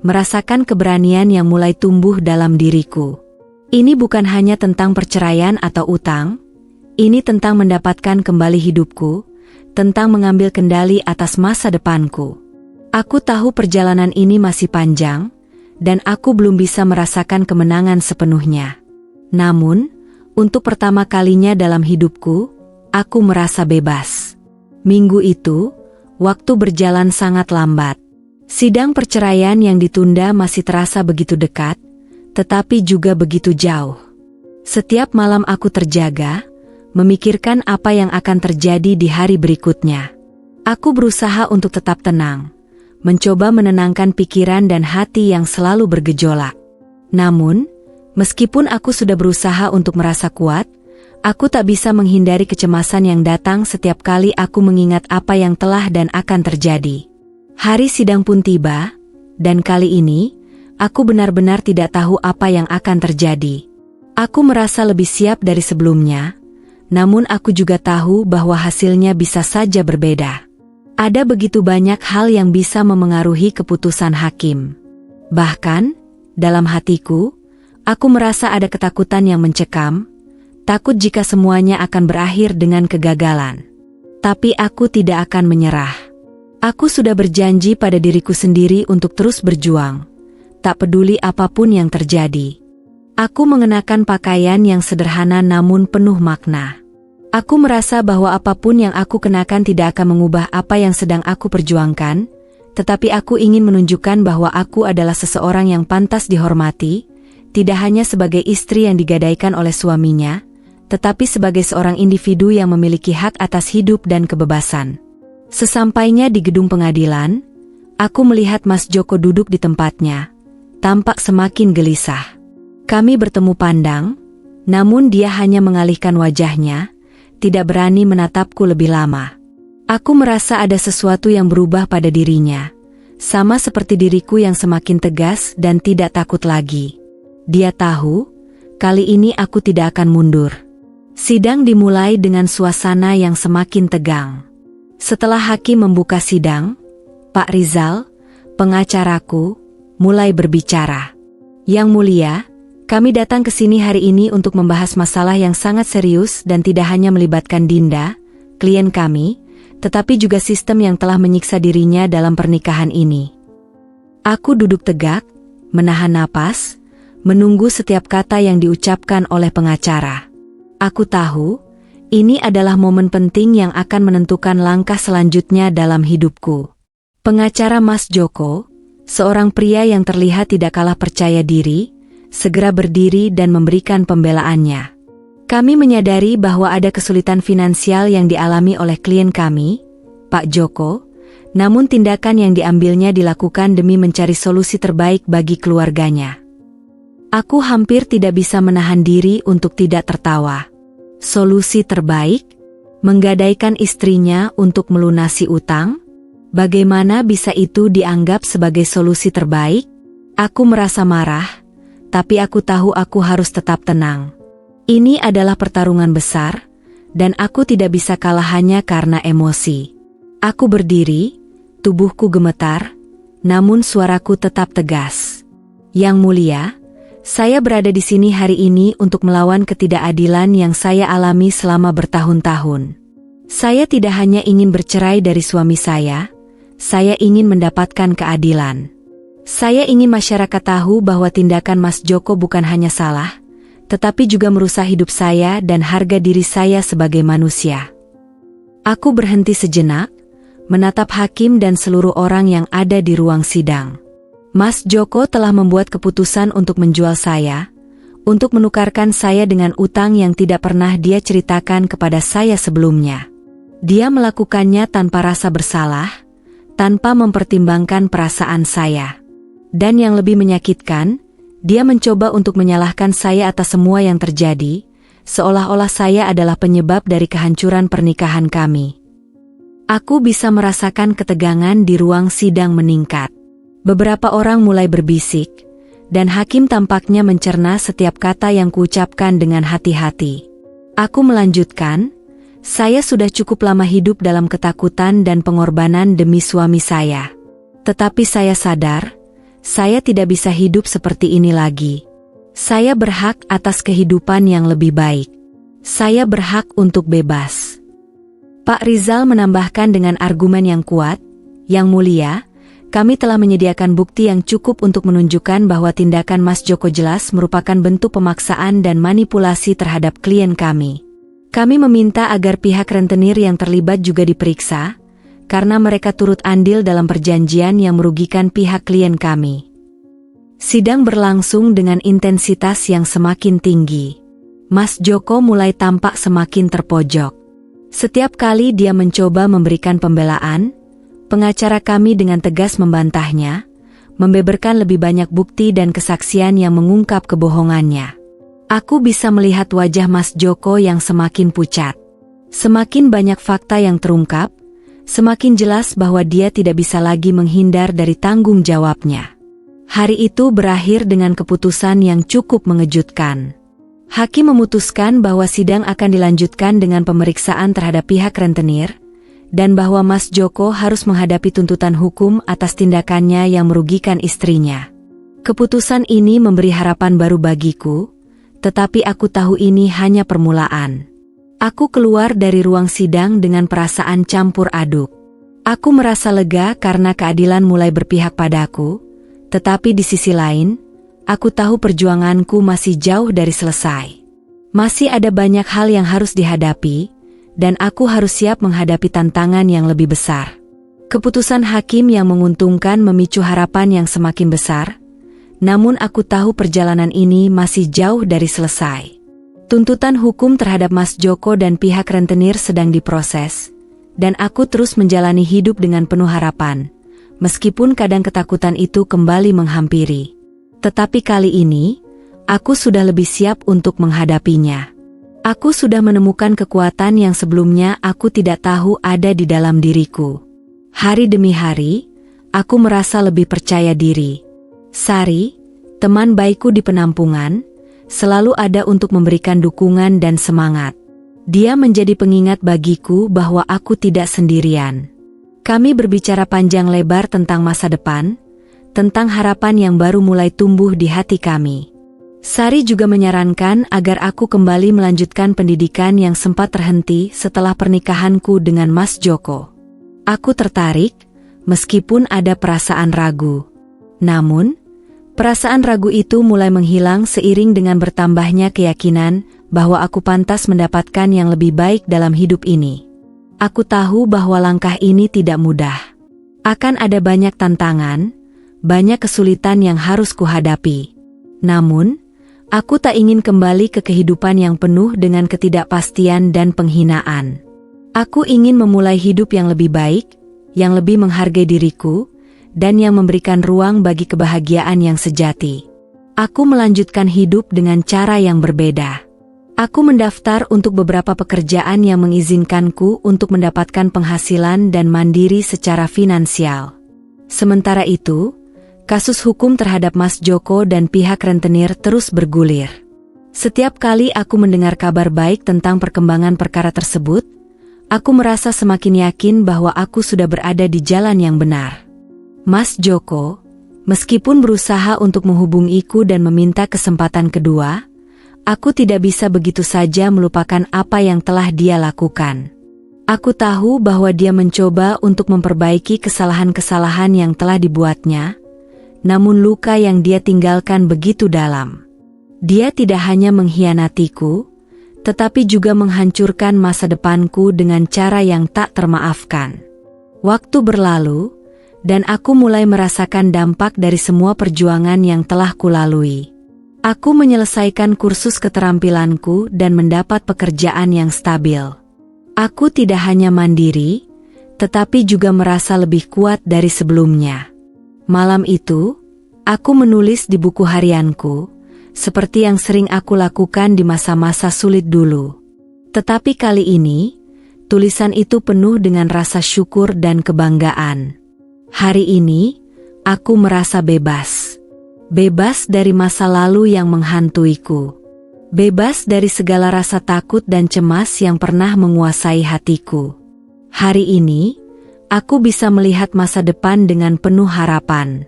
merasakan keberanian yang mulai tumbuh dalam diriku. Ini bukan hanya tentang perceraian atau utang, ini tentang mendapatkan kembali hidupku, tentang mengambil kendali atas masa depanku. Aku tahu perjalanan ini masih panjang, dan aku belum bisa merasakan kemenangan sepenuhnya. Namun, untuk pertama kalinya dalam hidupku, aku merasa bebas. Minggu itu, waktu berjalan sangat lambat. Sidang perceraian yang ditunda masih terasa begitu dekat, tetapi juga begitu jauh. Setiap malam aku terjaga, memikirkan apa yang akan terjadi di hari berikutnya. Aku berusaha untuk tetap tenang, mencoba menenangkan pikiran dan hati yang selalu bergejolak. Namun, meskipun aku sudah berusaha untuk merasa kuat, aku tak bisa menghindari kecemasan yang datang setiap kali aku mengingat apa yang telah dan akan terjadi. Hari sidang pun tiba, dan kali ini, aku benar-benar tidak tahu apa yang akan terjadi. Aku merasa lebih siap dari sebelumnya, namun aku juga tahu bahwa hasilnya bisa saja berbeda. Ada begitu banyak hal yang bisa memengaruhi keputusan hakim. Bahkan, dalam hatiku, aku merasa ada ketakutan yang mencekam, takut jika semuanya akan berakhir dengan kegagalan. Tapi aku tidak akan menyerah. Aku sudah berjanji pada diriku sendiri untuk terus berjuang, tak peduli apapun yang terjadi. Aku mengenakan pakaian yang sederhana namun penuh makna. Aku merasa bahwa apapun yang aku kenakan tidak akan mengubah apa yang sedang aku perjuangkan, tetapi aku ingin menunjukkan bahwa aku adalah seseorang yang pantas dihormati, tidak hanya sebagai istri yang digadaikan oleh suaminya, tetapi sebagai seorang individu yang memiliki hak atas hidup dan kebebasan. Sesampainya di gedung pengadilan, aku melihat Mas Joko duduk di tempatnya, tampak semakin gelisah. Kami bertemu pandang, namun dia hanya mengalihkan wajahnya, tidak berani menatapku lebih lama. Aku merasa ada sesuatu yang berubah pada dirinya, sama seperti diriku yang semakin tegas dan tidak takut lagi. Dia tahu, kali ini aku tidak akan mundur. Sidang dimulai dengan suasana yang semakin tegang. Setelah hakim membuka sidang, Pak Rizal, pengacaraku, mulai berbicara. Yang mulia, kami datang ke sini hari ini untuk membahas masalah yang sangat serius dan tidak hanya melibatkan Dinda, klien kami, tetapi juga sistem yang telah menyiksa dirinya dalam pernikahan ini. Aku duduk tegak, menahan napas, menunggu setiap kata yang diucapkan oleh pengacara. Aku tahu, ini adalah momen penting yang akan menentukan langkah selanjutnya dalam hidupku. Pengacara Mas Joko, seorang pria yang terlihat tidak kalah percaya diri, segera berdiri dan memberikan pembelaannya. Kami menyadari bahwa ada kesulitan finansial yang dialami oleh klien kami, Pak Joko, namun tindakan yang diambilnya dilakukan demi mencari solusi terbaik bagi keluarganya. Aku hampir tidak bisa menahan diri untuk tidak tertawa. Solusi terbaik? Menggadaikan istrinya untuk melunasi utang? Bagaimana bisa itu dianggap sebagai solusi terbaik? Aku merasa marah, tapi aku tahu aku harus tetap tenang. Ini adalah pertarungan besar, dan aku tidak bisa kalah hanya karena emosi. Aku berdiri, tubuhku gemetar, namun suaraku tetap tegas. Yang mulia, saya berada di sini hari ini untuk melawan ketidakadilan yang saya alami selama bertahun-tahun. Saya tidak hanya ingin bercerai dari suami saya ingin mendapatkan keadilan. Saya ingin masyarakat tahu bahwa tindakan Mas Joko bukan hanya salah, tetapi juga merusak hidup saya dan harga diri saya sebagai manusia. Aku berhenti sejenak, menatap hakim dan seluruh orang yang ada di ruang sidang. Mas Joko telah membuat keputusan untuk menjual saya, untuk menukarkan saya dengan utang yang tidak pernah dia ceritakan kepada saya sebelumnya. Dia melakukannya tanpa rasa bersalah, tanpa mempertimbangkan perasaan saya. Dan yang lebih menyakitkan, dia mencoba untuk menyalahkan saya atas semua yang terjadi, seolah-olah saya adalah penyebab dari kehancuran pernikahan kami. Aku bisa merasakan ketegangan di ruang sidang meningkat. Beberapa orang mulai berbisik, dan hakim tampaknya mencerna setiap kata yang kuucapkan dengan hati-hati. Aku melanjutkan, saya sudah cukup lama hidup dalam ketakutan dan pengorbanan demi suami saya. Tetapi saya sadar, saya tidak bisa hidup seperti ini lagi. Saya berhak atas kehidupan yang lebih baik. Saya berhak untuk bebas. Pak Rizal menambahkan dengan argumen yang kuat, Yang Mulia, kami telah menyediakan bukti yang cukup untuk menunjukkan bahwa tindakan Mas Joko jelas merupakan bentuk pemaksaan dan manipulasi terhadap klien kami. Kami meminta agar pihak rentenir yang terlibat juga diperiksa, karena mereka turut andil dalam perjanjian yang merugikan pihak klien kami. Sidang berlangsung dengan intensitas yang semakin tinggi. Mas Joko mulai tampak semakin terpojok. Setiap kali dia mencoba memberikan pembelaan, pengacara kami dengan tegas membantahnya, membeberkan lebih banyak bukti dan kesaksian yang mengungkap kebohongannya. Aku bisa melihat wajah Mas Joko yang semakin pucat. Semakin banyak fakta yang terungkap, semakin jelas bahwa dia tidak bisa lagi menghindar dari tanggung jawabnya. Hari itu berakhir dengan keputusan yang cukup mengejutkan. Hakim memutuskan bahwa sidang akan dilanjutkan dengan pemeriksaan terhadap pihak rentenir, dan bahwa Mas Joko harus menghadapi tuntutan hukum atas tindakannya yang merugikan istrinya. Keputusan ini memberi harapan baru bagiku, tetapi aku tahu ini hanya permulaan. Aku keluar dari ruang sidang dengan perasaan campur aduk. Aku merasa lega karena keadilan mulai berpihak padaku, tetapi di sisi lain, aku tahu perjuanganku masih jauh dari selesai. Masih ada banyak hal yang harus dihadapi, dan aku harus siap menghadapi tantangan yang lebih besar. Keputusan hakim yang menguntungkan memicu harapan yang semakin besar, namun aku tahu perjalanan ini masih jauh dari selesai. Tuntutan hukum terhadap Mas Joko dan pihak rentenir sedang diproses, dan aku terus menjalani hidup dengan penuh harapan, meskipun kadang ketakutan itu kembali menghampiri. Tetapi kali ini, aku sudah lebih siap untuk menghadapinya. Aku sudah menemukan kekuatan yang sebelumnya aku tidak tahu ada di dalam diriku. Hari demi hari, aku merasa lebih percaya diri. Sari, teman baikku di penampungan, selalu ada untuk memberikan dukungan dan semangat. Dia menjadi pengingat bagiku bahwa aku tidak sendirian. Kami berbicara panjang lebar tentang masa depan, tentang harapan yang baru mulai tumbuh di hati kami. Sari juga menyarankan agar aku kembali melanjutkan pendidikan yang sempat terhenti setelah pernikahanku dengan Mas Joko. Aku tertarik, meskipun ada perasaan ragu. Namun, perasaan ragu itu mulai menghilang seiring dengan bertambahnya keyakinan bahwa aku pantas mendapatkan yang lebih baik dalam hidup ini. Aku tahu bahwa langkah ini tidak mudah. Akan ada banyak tantangan, banyak kesulitan yang harus kuhadapi. Namun, aku tak ingin kembali ke kehidupan yang penuh dengan ketidakpastian dan penghinaan. Aku ingin memulai hidup yang lebih baik, yang lebih menghargai diriku, dan yang memberikan ruang bagi kebahagiaan yang sejati. Aku melanjutkan hidup dengan cara yang berbeda. Aku mendaftar untuk beberapa pekerjaan yang mengizinkanku untuk mendapatkan penghasilan dan mandiri secara finansial. Sementara itu, kasus hukum terhadap Mas Joko dan pihak rentenir terus bergulir. Setiap kali aku mendengar kabar baik tentang perkembangan perkara tersebut, aku merasa semakin yakin bahwa aku sudah berada di jalan yang benar. Mas Joko, meskipun berusaha untuk menghubungiku dan meminta kesempatan kedua, aku tidak bisa begitu saja melupakan apa yang telah dia lakukan. Aku tahu bahwa dia mencoba untuk memperbaiki kesalahan-kesalahan yang telah dibuatnya, namun luka yang dia tinggalkan begitu dalam. Dia tidak hanya mengkhianatiku, tetapi juga menghancurkan masa depanku dengan cara yang tak termaafkan. Waktu berlalu, dan aku mulai merasakan dampak dari semua perjuangan yang telah kulalui. Aku menyelesaikan kursus keterampilanku dan mendapat pekerjaan yang stabil. Aku tidak hanya mandiri, tetapi juga merasa lebih kuat dari sebelumnya. Malam itu, aku menulis di buku harianku, seperti yang sering aku lakukan di masa-masa sulit dulu. Tetapi kali ini, tulisan itu penuh dengan rasa syukur dan kebanggaan. Hari ini, aku merasa bebas. Bebas dari masa lalu yang menghantuiku. Bebas dari segala rasa takut dan cemas yang pernah menguasai hatiku. Hari ini, aku bisa melihat masa depan dengan penuh harapan.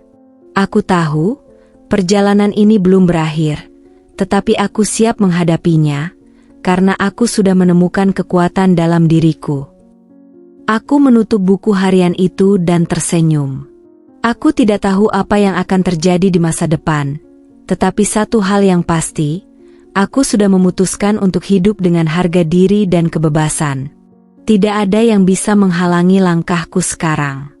Aku tahu, perjalanan ini belum berakhir, tetapi aku siap menghadapinya, karena aku sudah menemukan kekuatan dalam diriku. Aku menutup buku harian itu dan tersenyum. Aku tidak tahu apa yang akan terjadi di masa depan, tetapi satu hal yang pasti, aku sudah memutuskan untuk hidup dengan harga diri dan kebebasan. Tidak ada yang bisa menghalangi langkahku sekarang.